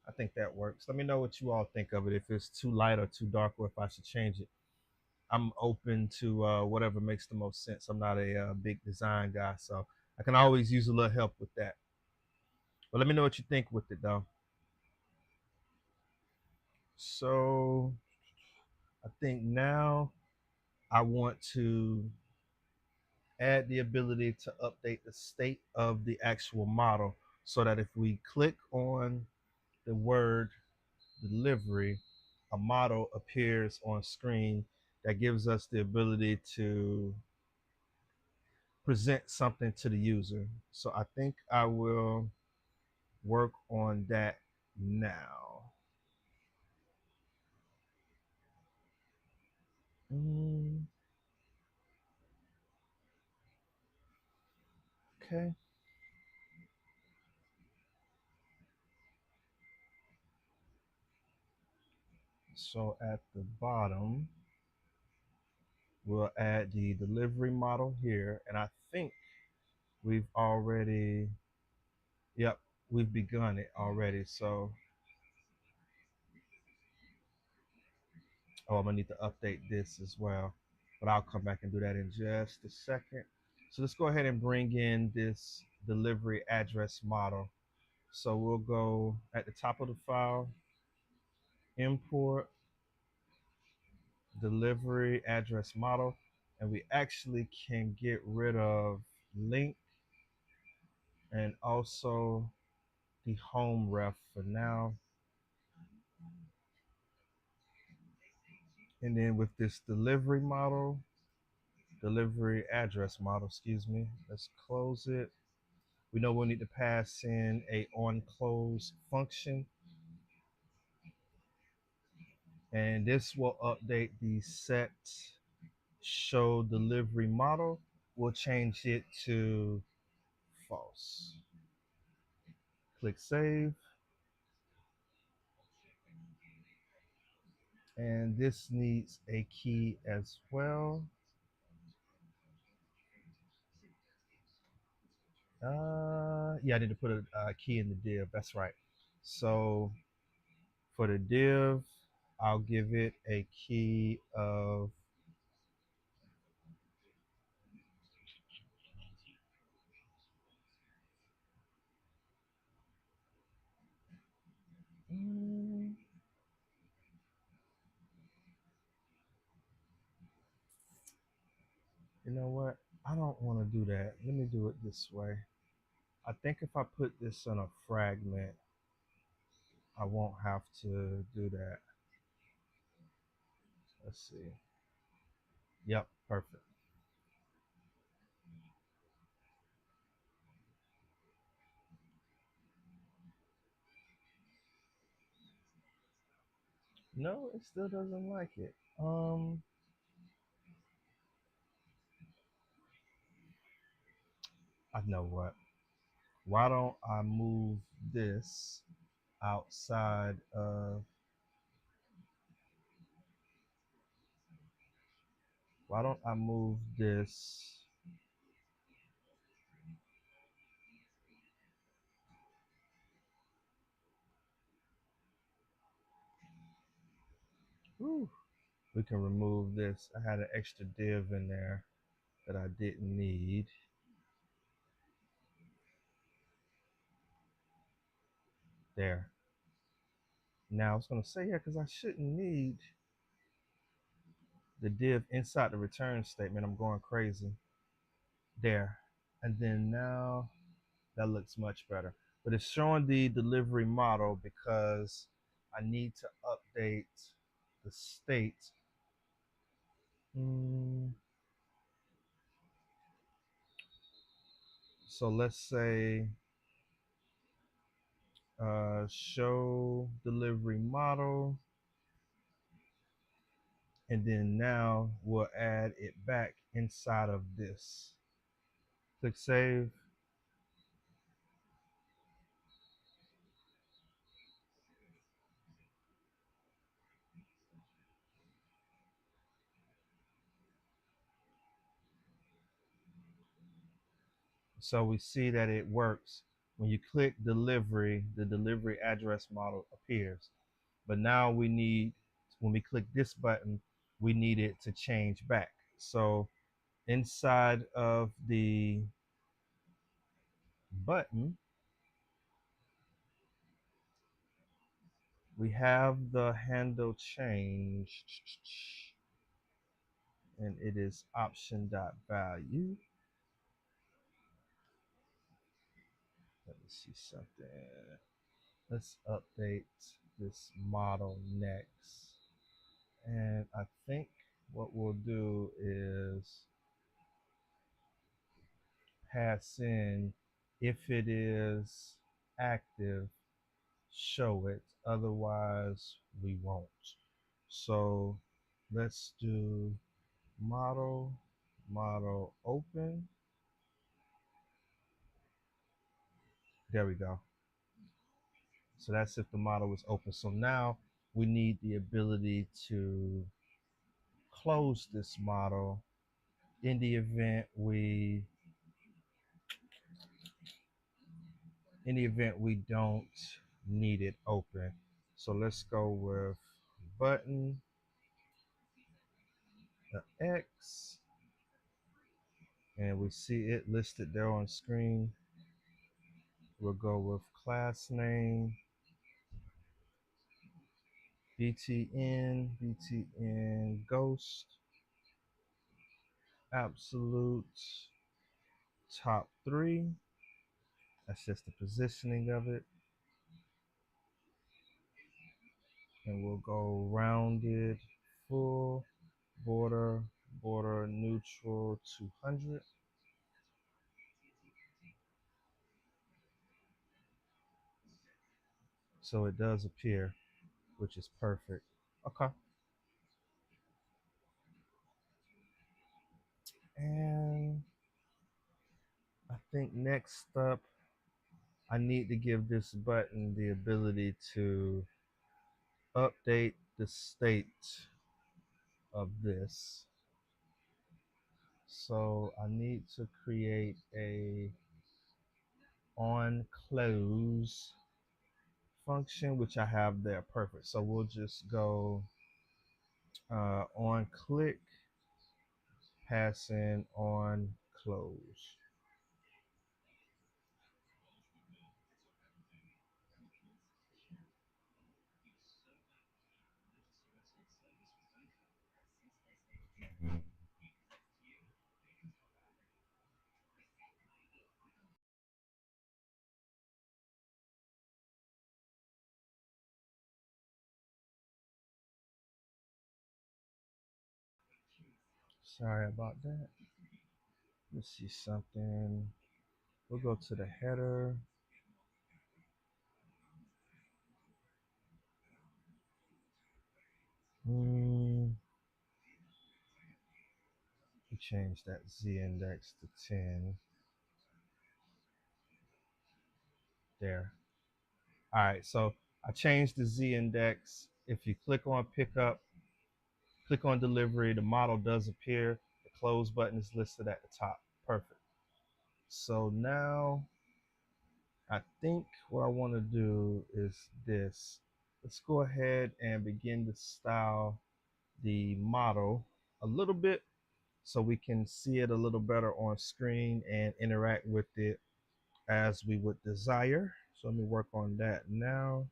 I think that works. Let me know what you all think of it, if it's too light or too dark, or if I should change it. I'm open to whatever makes the most sense. I'm not a big design guy, so I can always use a little help with that. But let me know what you think with it, though. So I think now I want to add the ability to update the state of the actual model, so that if we click on the word delivery, a model appears on screen that gives us the ability to present something to the user. So I think I will work on that now. Okay. So at the bottom, we'll add the delivery model here. And I think we've already, yep, we've begun it already. So, oh, I'm gonna need to update this as well, but I'll come back and do that in just a second. So let's go ahead and bring in this delivery address model. So we'll go at the top of the file, import delivery address model, and we actually can get rid of link and also the home ref for now. And then with this delivery address model, excuse me, let's close it. We know we'll need to pass in a onClose function, and this will update the set show delivery model. We'll change it to false. Click save. And this needs a key as well. Yeah, I need to put a key in the div. That's right. So for the div, I'll give it a key of you know what? I don't want to do that. Let me do it this way. I think if I put this in a fragment, I won't have to do that. Let's see. Yep, perfect. No, it still doesn't like it. I know what. Why don't I move this outside of, why don't I move this, whew, we can remove this. I had an extra div in there that I didn't need. There. Now I was gonna say, yeah, because I shouldn't need the div inside the return statement. I'm going crazy. There. And then now that looks much better. But it's showing the delivery model because I need to update the state. So let's say show delivery model, and then now we'll add it back inside of this. Click save. So we see that it works. When you click delivery, the delivery address model appears. But now we need, when we click this button, we need it to change back. So inside of the button, we have the handle change, and it is option.value. Let me see something. Let's update this model next. And I think what we'll do is pass in, if it is active, show it, otherwise we won't. So let's do model open. There we go. So that's if the model is open. So now we need the ability to close this model in the event we don't need it open. So let's go with button, the X, and we see it listed there on screen. We'll go with class name, btn ghost, absolute top 3. That's just the positioning of it. And we'll go rounded, full, border neutral 200. So it does appear, which is perfect. Okay. And I think next up, I need to give this button the ability to update the state of this. So I need to create a on close function, which I have there. Perfect. So we'll just go on click, pass in on close. Sorry about that. Let's see something. We'll go to the header. We change that Z index to 10. There. All right, so I changed the Z index. If you click on pickup, click on delivery, the model does appear. The close button is listed at the top. Perfect. So now I think what I want to do is this. Let's go ahead and begin to style the model a little bit so we can see it a little better on screen and interact with it as we would desire. So let me work on that now.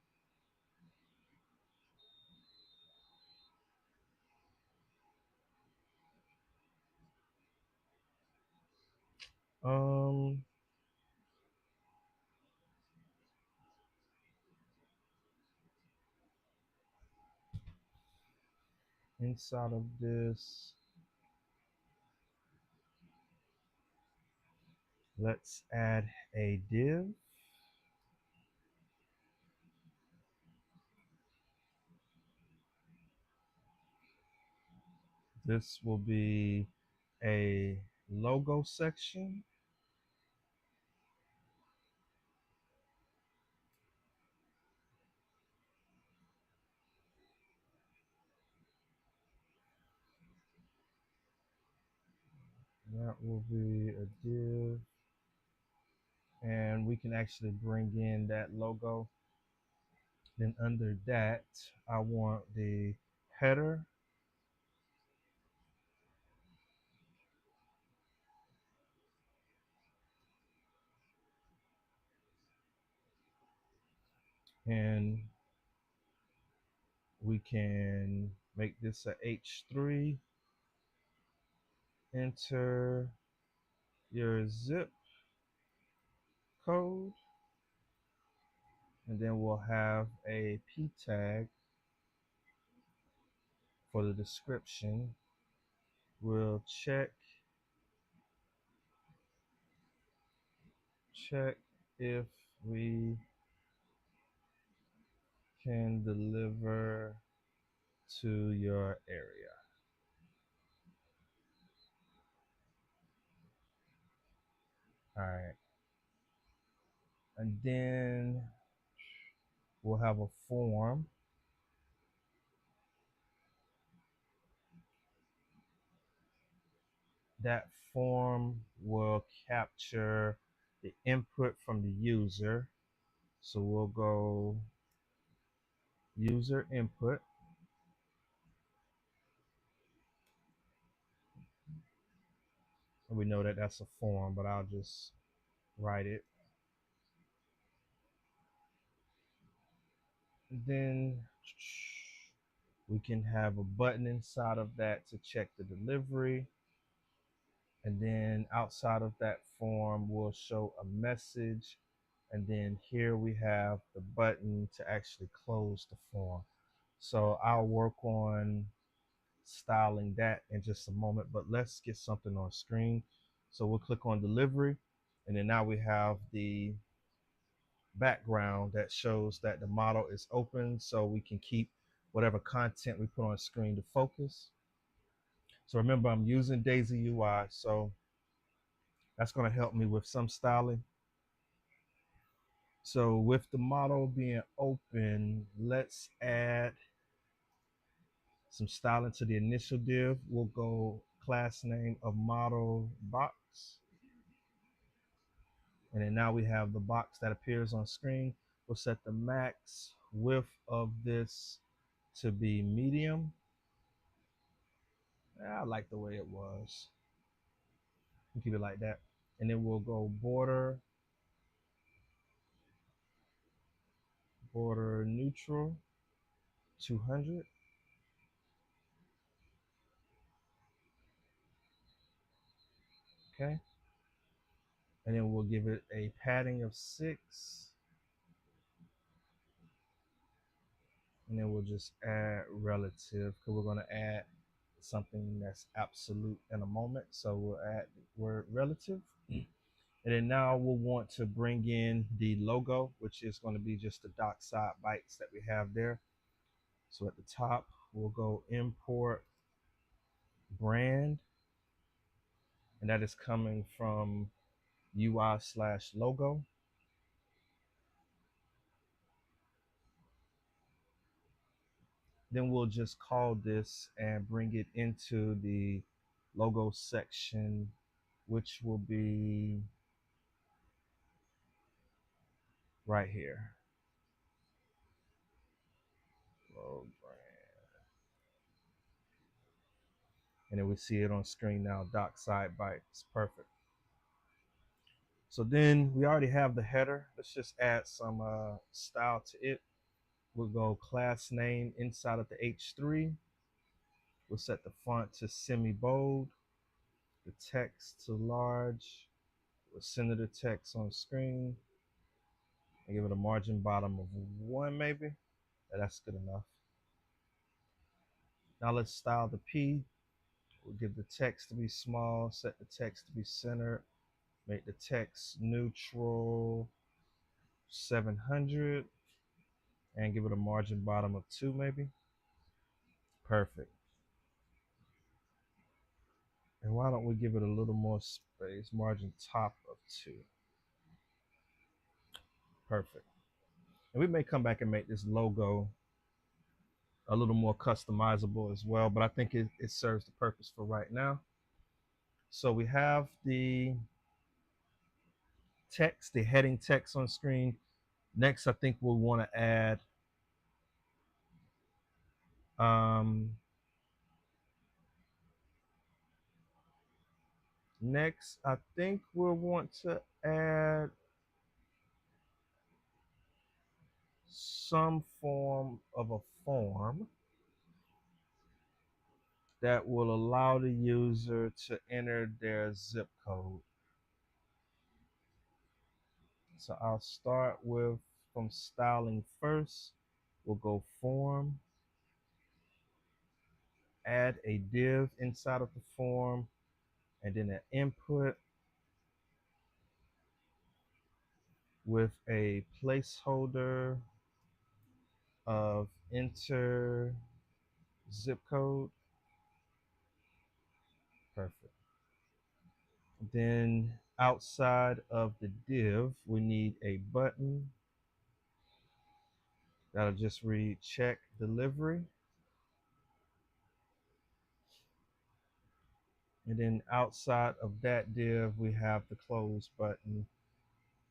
Um, Inside of this, let's add a div. This will be a logo section. That will be a div. And we can actually bring in that logo. Then under that, I want the header. And we can make this a H3. Enter your zip code. And then we'll have a P tag for the description. We'll check if we can deliver to your area. All right. And then we'll have a form. That form will capture the input from the user. So we'll go user input. We know that that's a form, but I'll just write it. Then we can have a button inside of that to check the delivery. And then outside of that form, we'll show a message. And then here we have the button to actually close the form. So I'll work on styling that in just a moment, but let's get something on screen. So we'll click on delivery. And then now we have the background that shows that the model is open, so we can keep whatever content we put on screen to focus. So remember, I'm using Daisy UI, so that's going to help me with some styling. So with the model being open, let's add some styling to the initial div. We'll go class name of model box. And then now we have the box that appears on screen. We'll set the max width of this to be medium. I like the way it was. We'll keep it like that. And then we'll go border neutral 200. Okay. And then we'll give it a padding of 6. And then we'll just add relative, because we're going to add something that's absolute in a moment. So we'll add the word relative. And then now we'll want to bring in the logo, which is going to be just the dockside bytes that we have there. So at the top, we'll go import brand, and that is coming from UI/logo. Then we'll just call this and bring it into the logo section, which will be right here. Logo brand. And then we see it on screen now, doc side bytes. Perfect. So then we already have the header. Let's just add some style to it. We'll go class name inside of the H3. We'll set the font to semi-bold, the text to large. We'll center the text on screen and give it a margin bottom of 1 maybe. That's good enough. Now let's style the P. We'll give the text to be small, set the text to be centered, make the text neutral 700, and give it a margin bottom of 2 maybe. Perfect. And why don't we give it a little more space, margin top of 2. Perfect. And we may come back and make this logo a little more customizable as well, but I think it serves the purpose for right now. So we have the text, the heading text on screen. Next, I think we'll want to add next, I think we'll want to add some form of a form that will allow the user to enter their zip code. So I'll start with from styling first. We'll go form, add a div inside of the form, and then an input with a placeholder of enter zip code. Perfect. Then outside of the div, we need a button that'll just read check delivery. And then outside of that div, we have the close button,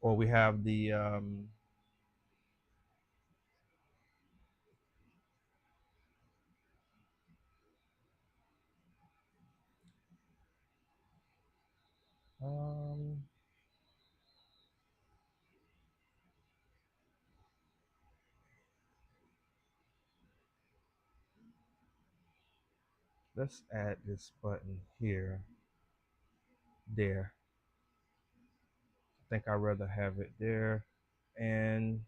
or we have the let's add this button here, there. I think I'd rather have it there. And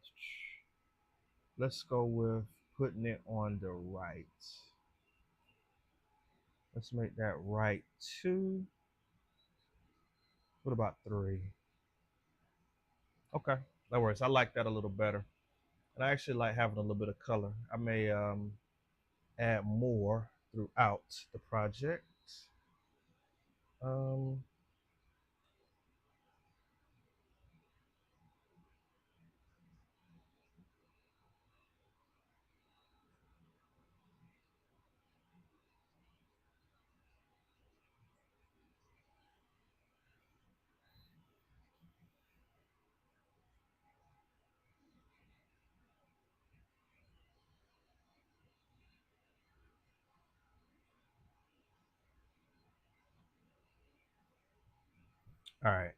let's go with putting it on the right. Let's make that right 2. What about 3? Okay, that works. I like that a little better. And I actually like having a little bit of color. I may add more throughout the project. All right.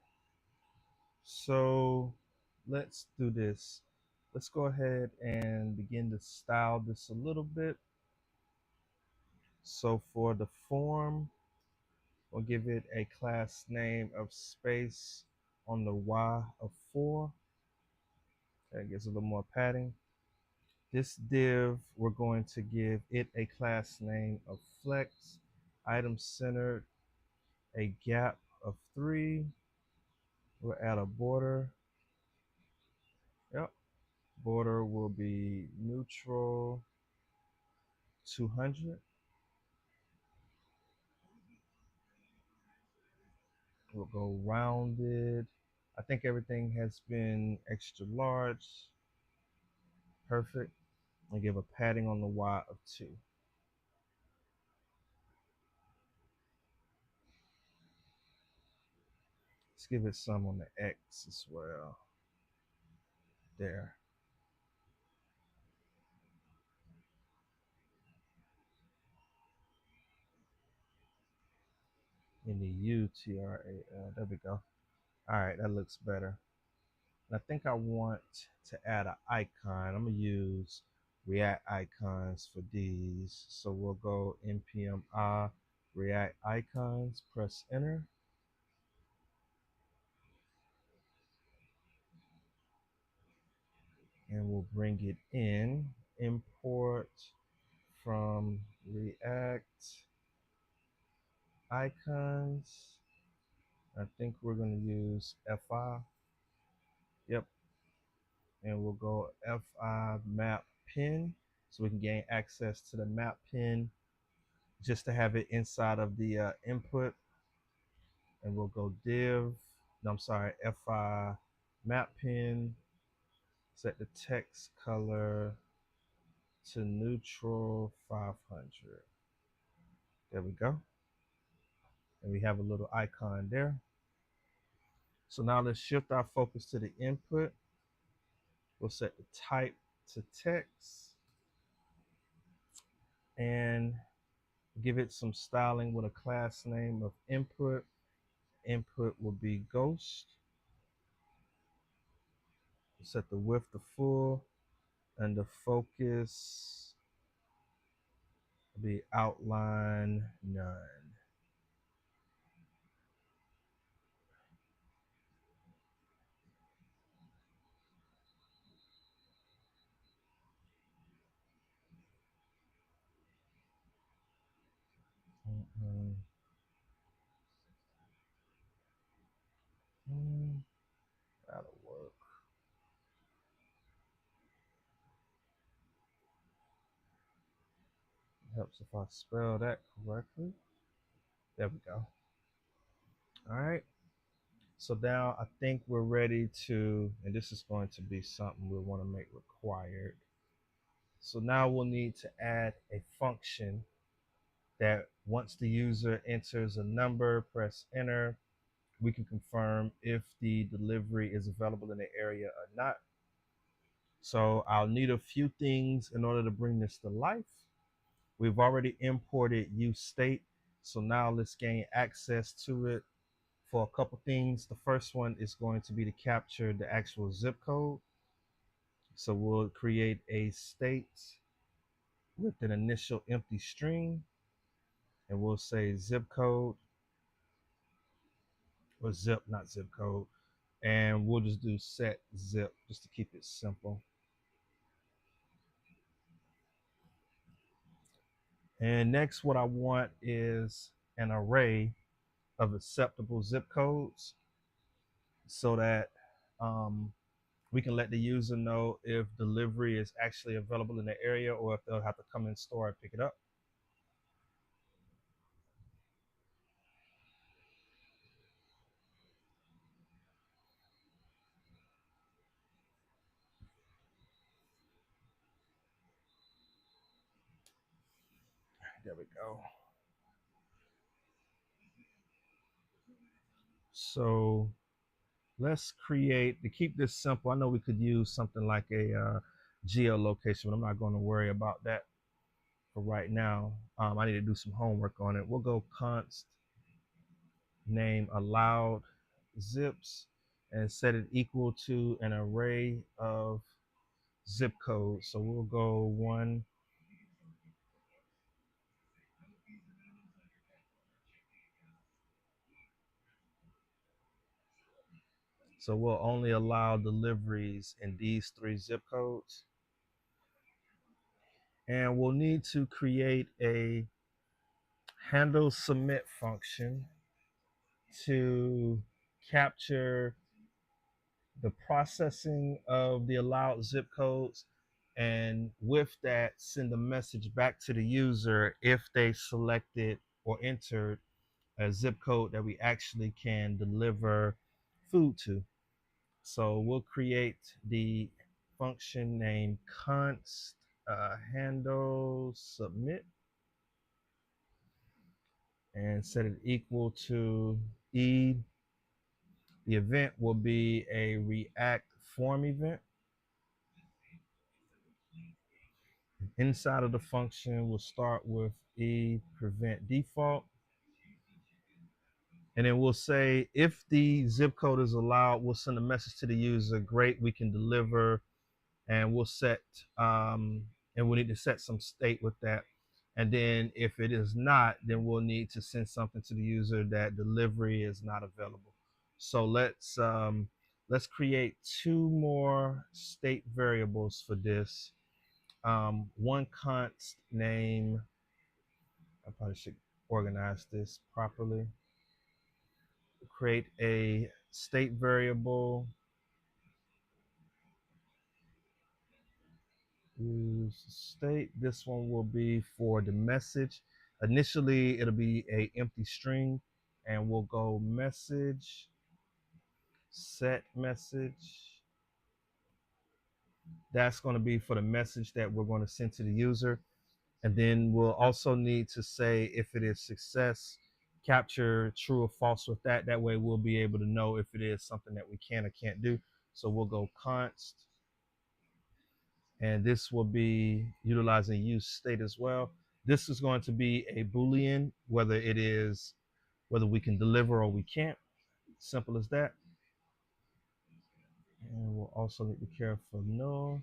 So let's do this. Let's go ahead and begin to style this a little bit. So for the form, we'll give it a class name of space on the Y of 4. That gives a little more padding. This div, we're going to give it a class name of flex, item centered, a gap of 3. We'll add a border. Yep. Border will be neutral 200. We'll go rounded. I think everything has been extra large. Perfect. And give a padding on the Y of 2. Let's give it some on the X as well. There. N-E-U-T-R-A-L. There we go. All right, that looks better. And I think I want to add an icon. I'm going to use React icons for these. So we'll go npm React icons, press enter. And we'll bring it in, import from React icons. I think we're going to use FI. Yep. And we'll go FI map pin so we can gain access to the map pin just to have it inside of the input. And we'll go div, no, I'm sorry, FI map pin, set the text color to neutral 500. There we go. And we have a little icon there. So now let's shift our focus to the input. We'll set the type to text and give it some styling with a class name of input. Input will be ghost. We'll set the width to full and the focus will be outline none. That'll work. Helps if I spell that correctly. There we go. All right. So now I think we're ready to, and this is going to be something we want to make required. So now we'll need to add a function that once the user enters a number, press enter, we can confirm if the delivery is available in the area or not. So I'll need a few things in order to bring this to life. We've already imported useState, so now let's gain access to it for a couple things. The first one is going to be to capture the actual zip code. So we'll create a state with an initial empty string, and we'll say zip code, or zip, not zip code, and we'll just do set zip just to keep it simple. And next, what I want is an array of acceptable zip codes so that we can let the user know if delivery is actually available in the area or if they'll have to come in store and pick it up. There we go. So let's create, to keep this simple, I know we could use something like a geolocation, but I'm not going to worry about that for right now. I need to do some homework on it. We'll go const name allowed zips and set it equal to an array of zip codes. So we'll go 1. So we'll only allow deliveries in these 3 zip codes. And we'll need to create a handle submit function to capture the processing of the allowed zip codes And with that, send a message back to the user if they selected or entered a zip code that we actually can deliver food to. So we'll create the function named const handle submit and set it equal to e. The event will be a React form event. Inside of the function, we'll start with e prevent default. And then we'll say if the zip code is allowed, we'll send a message to the user. Great, we can deliver, and we'll set and we'll need to set some state with that. And then if it is not, then we'll need to send something to the user that delivery is not available. So let's create two more state variables for this. One const name. I probably should organize this properly. Create a state variable. Use state. This one will be for the message. Initially, it'll be a empty string, and we'll go message, set message. That's going to be for the message that we're going to send to the user. And then we'll also need to say if it is success, capture true or false with that. That way we'll be able to know if it is something that we can or can't do. So we'll go const, and this will be utilizing use state as well. This is going to be a Boolean, whether we can deliver or we can't. Simple as that. And we'll also need to be careful. No,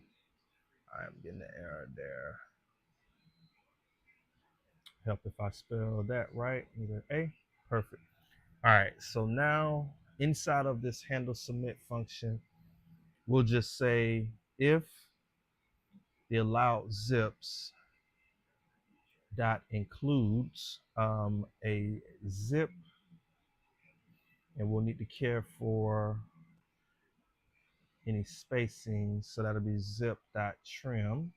I'm getting an error there. Help if I spell that right. Either A. Perfect. All right. So now inside of this handle submit function, we'll just say if the allowed zips dot includes a zip, and we'll need to care for any spacing, so that'll be zip dot trim.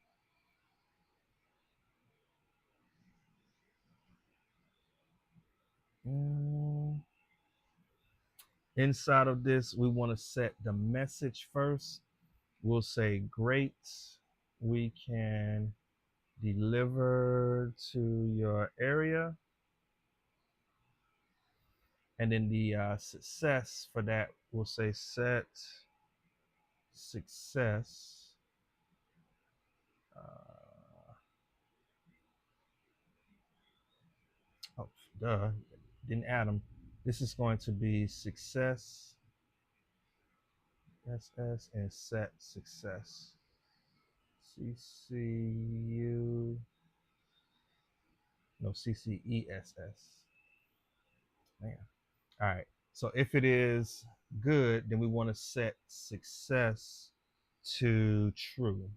Inside of this, we want to set the message first. We'll say great, we can deliver to your area. And then the success for that, we'll say set success. Oh, duh, didn't add them. This is going to be success, SS, and set success. CCU, no, CCESS. Man. All right. So if it is good, then we want to set success to true.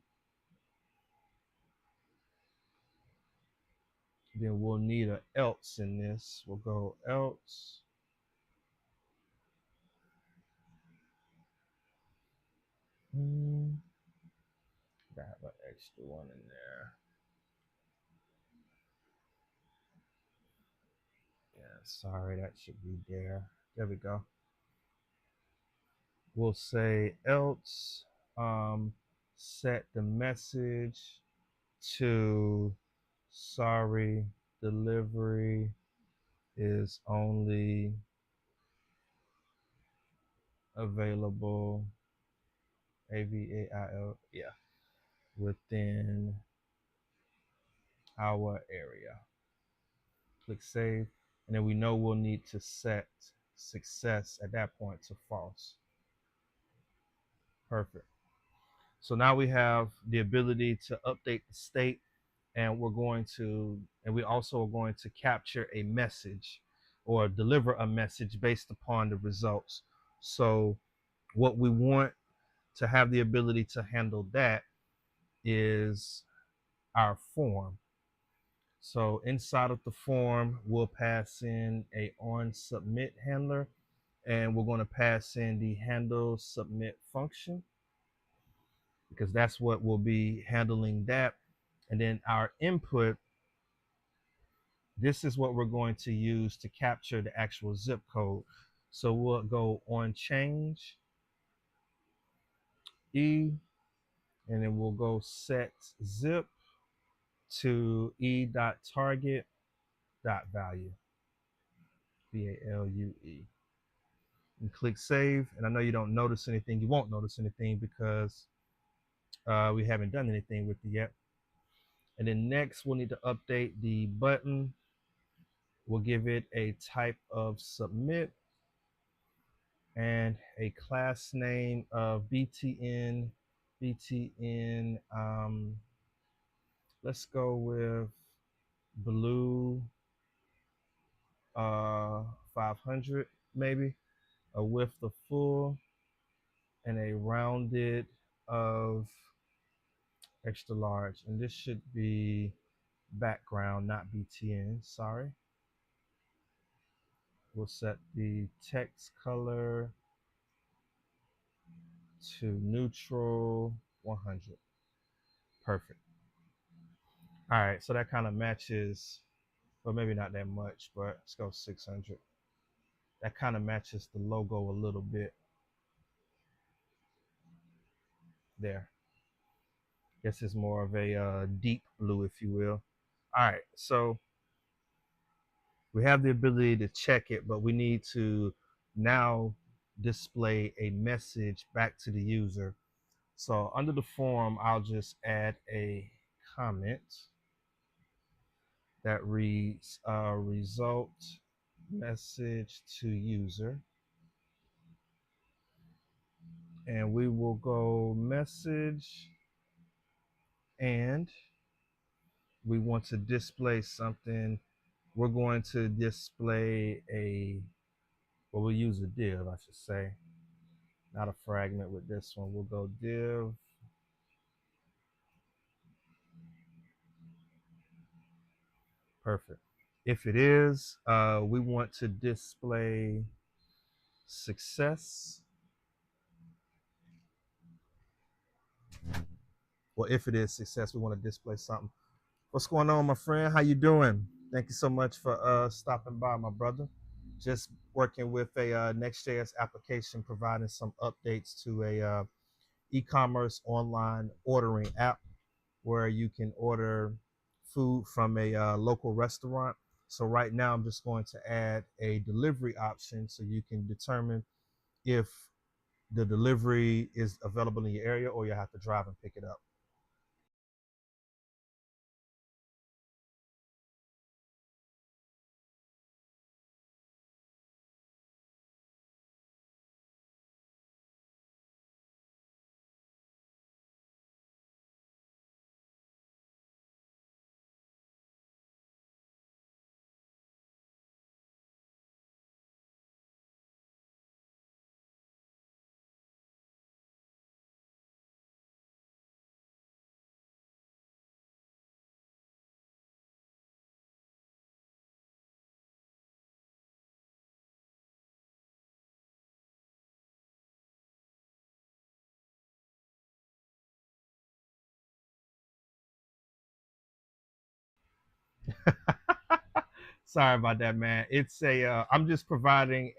Then we'll need an else in this. We'll go else. I have an extra one in there. Yeah, sorry, that should be there. There we go. We'll say else, set the message to sorry, delivery is only available AVAIL, yeah, within our area. Click save, and then we know we'll need to set success at that point to false. Perfect. So now we have the ability to update the state, and we also are going to capture a message or deliver a message based upon the results. So what we want to have the ability to handle that is our form. So inside of the form, we'll pass in a on submit handler, and we're going to pass in the handle submit function. because that's what will be handling that. And then our input, this is what we're going to use to capture the actual zip code. So we'll go on change E, and then we'll go set zip to e.target.value, VALUE, and click save. And I know you don't notice anything. You won't notice anything because we haven't done anything with it yet. And then next, we'll need to update the button. We'll give it a type of submit and a class name of BTN. Let's go with blue 500 maybe, a width of full, and a rounded of extra large. And this should be background, not BTN, sorry. We'll set the text color to neutral 100. Perfect. All right, so that kind of matches, well, maybe not that much, but let's go 600. That kind of matches the logo a little bit there. Guess it's more of a deep blue, if you will. All right, so we have the ability to check it, but we need to now display a message back to the user. So under the form, I'll just add a comment that reads result message to user. And we will go message, and we want to display something. We're going to display well, we'll use a div, I should say, not a fragment with this one. We'll go div. Perfect. If it is, we want to display success. Well, if it is success, we want to display something. What's going on, my friend? How you doing? Thank you so much for stopping by, my brother. Just working with a Next.js application, providing some updates to a e-commerce online ordering app where you can order food from a local restaurant. So right now, I'm just going to add a delivery option so you can determine if the delivery is available in your area or you have to drive and pick it up. Sorry about that, man. It's I'm just providing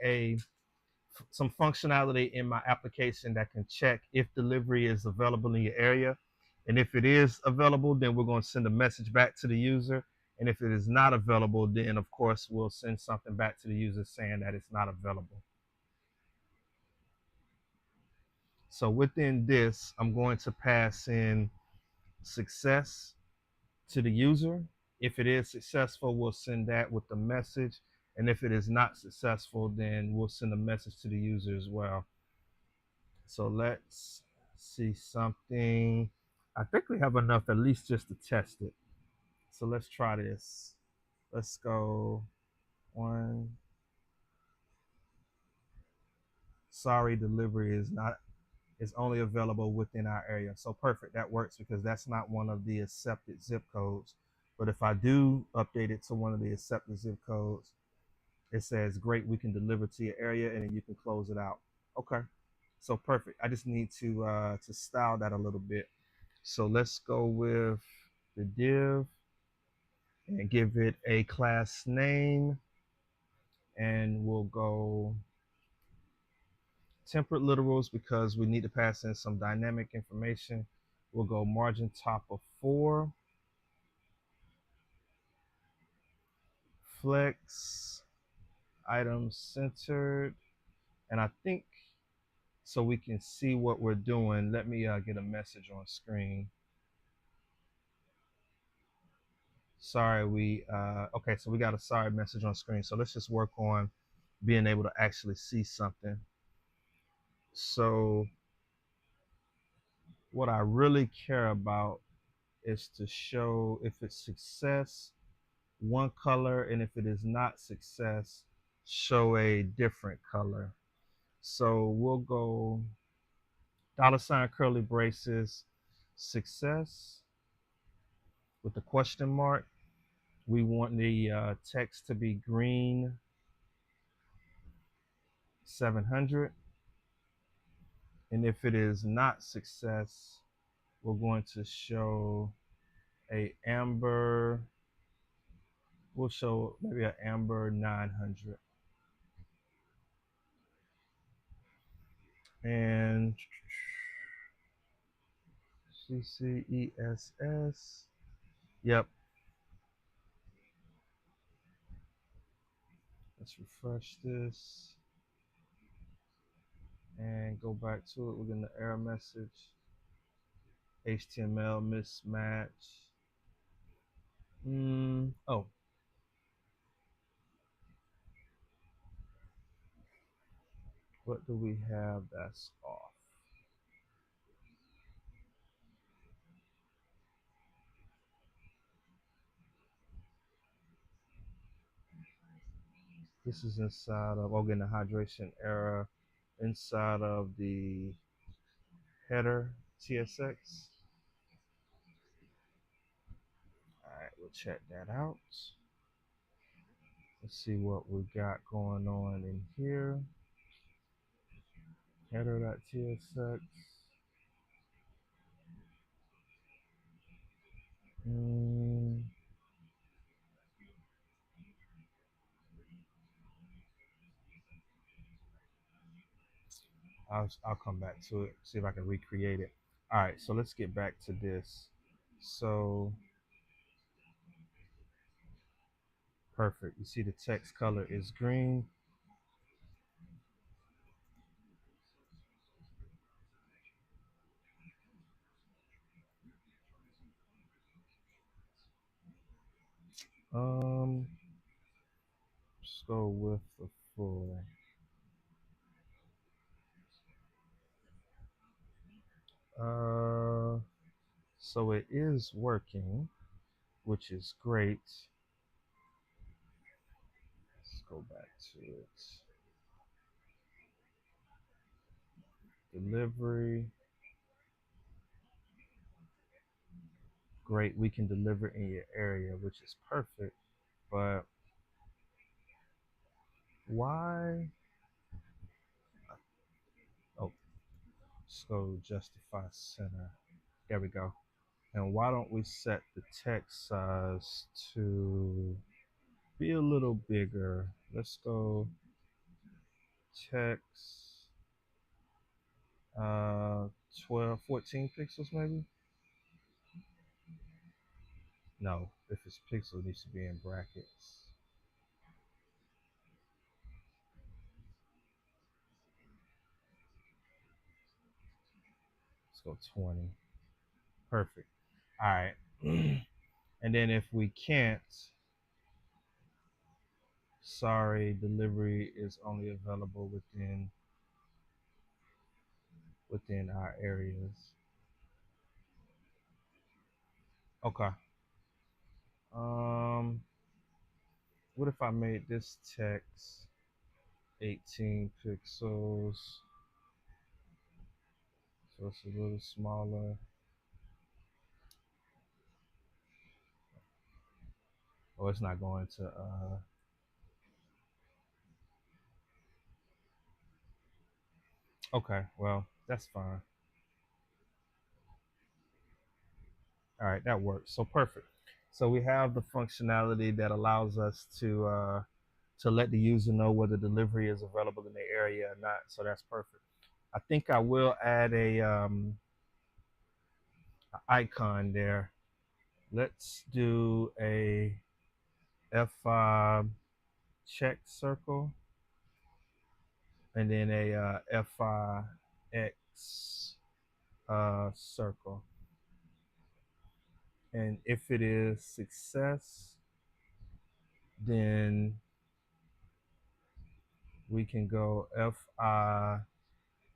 some functionality in my application that can check if delivery is available in your area. And if it is available, then we're going to send a message back to the user. And if it is not available, then of course we'll send something back to the user saying that it's not available. So within this, I'm going to pass in success to the user. If it is successful, we'll send that with the message. And if it is not successful, then we'll send a message to the user as well. So let's see something. I think we have enough at least just to test it. So let's try this. Let's go one. Sorry, delivery is only available within our area. So perfect, that works because that's not one of the accepted zip codes. But if I do update it to one of the accepted zip codes, it says, great, we can deliver to your area, and then you can close it out. Okay. So perfect. I just need to style that a little bit. So let's go with the div and give it a class name, and we'll go temperate literals because we need to pass in some dynamic information. We'll go margin top of 4, flex, item centered, and I think so we can see what we're doing. Let me get a message on screen. Sorry, okay, so we got a sorry message on screen. So let's just work on being able to actually see something. So what I really care about is to show if it's success, one color, and if it is not success, show a different color. So we'll go $ curly braces, success with the question mark. We want the text to be green 700. And if it is not success, we're going to show a amber, we'll show maybe an amber 900. And CCESS, yep. Let's refresh this and go back to it. We're getting the error message. HTML mismatch. Oh, what do we have that's off? This is inside of, getting a hydration error inside of the header TSX. All right, we'll check that out. Let's see what we got going on in here. Header.tsx. I'll come back to it, see if I can recreate it. All right, so let's get back to this. So perfect. You see the text color is green. Let's go with the full. So it is working, which is great. Let's go back to it. Delivery. Great, we can deliver in your area, which is perfect. But why? Oh, let's go justify center. There we go. And why don't we set the text size to be a little bigger? Let's go text 12, 14 pixels maybe? No, if it's pixel, it needs to be in brackets. Let's go 20. Perfect. All right. And then if we can't, sorry, delivery is only available within our areas. Okay. Um, what if I made this text 18 pixels? So it's a little smaller. Oh, it's not going to Okay, well, that's fine. All right, that works. So perfect. So we have the functionality that allows us to let the user know whether delivery is available in the area or not. So that's perfect. I think I will add a icon there. Let's do a F5 check circle and then a F5X circle. And if it is success, then we can go Fi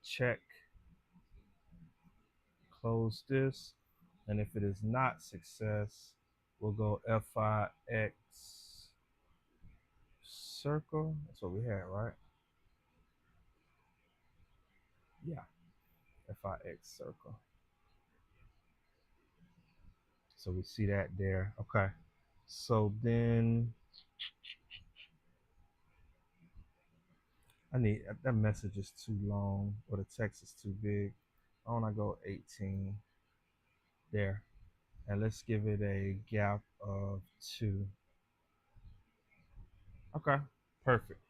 check, close this. And if it is not success, we'll go Fix circle. That's what we had, right? Yeah, Fix circle. So we see that there. Okay. So then I need that message is too long or the text is too big. I want to go 18 there. And let's give it a gap of 2. Okay, perfect.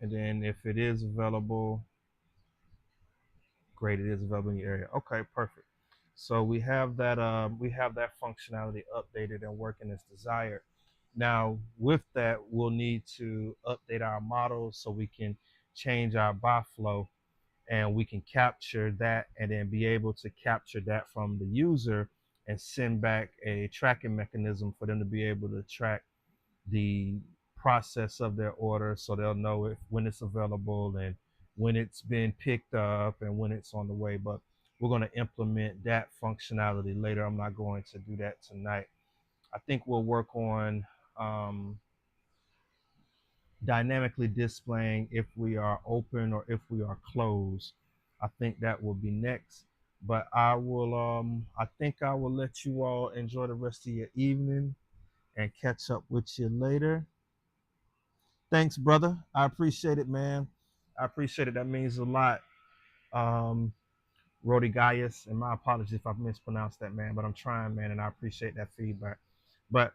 And then if it is available, great, it is available in your area. Okay, perfect. So we have that functionality updated and working as desired. Now with that, we'll need to update our models so we can change our buy flow and we can capture that and then be able to capture that from the user and send back a tracking mechanism for them to be able to track the process of their order so they'll know if when it's available and when it's been picked up and when it's on the way. But we're going to implement that functionality later. I'm not going to do that tonight. I think we'll work on um, dynamically displaying if we are open or if we are closed. I think that will be next. But I think I will let you all enjoy the rest of your evening and catch up with you later. Thanks, brother. I appreciate it, man. I appreciate it. That means a lot. Um, Rody Gaius, and my apologies if I've mispronounced that, man, but I'm trying, man, and I appreciate that feedback. But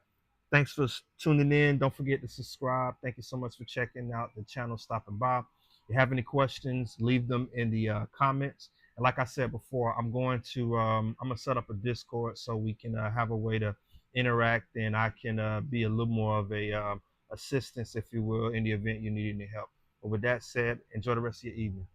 thanks for tuning in. Don't forget to subscribe. Thank you so much for checking out the channel, stopping by. If you have any questions, leave them in the comments. And like I said before, I'm gonna set up a Discord so we can have a way to interact, and I can be a little more of a assistance, if you will, in the event you need any help. But with that said, enjoy the rest of your evening.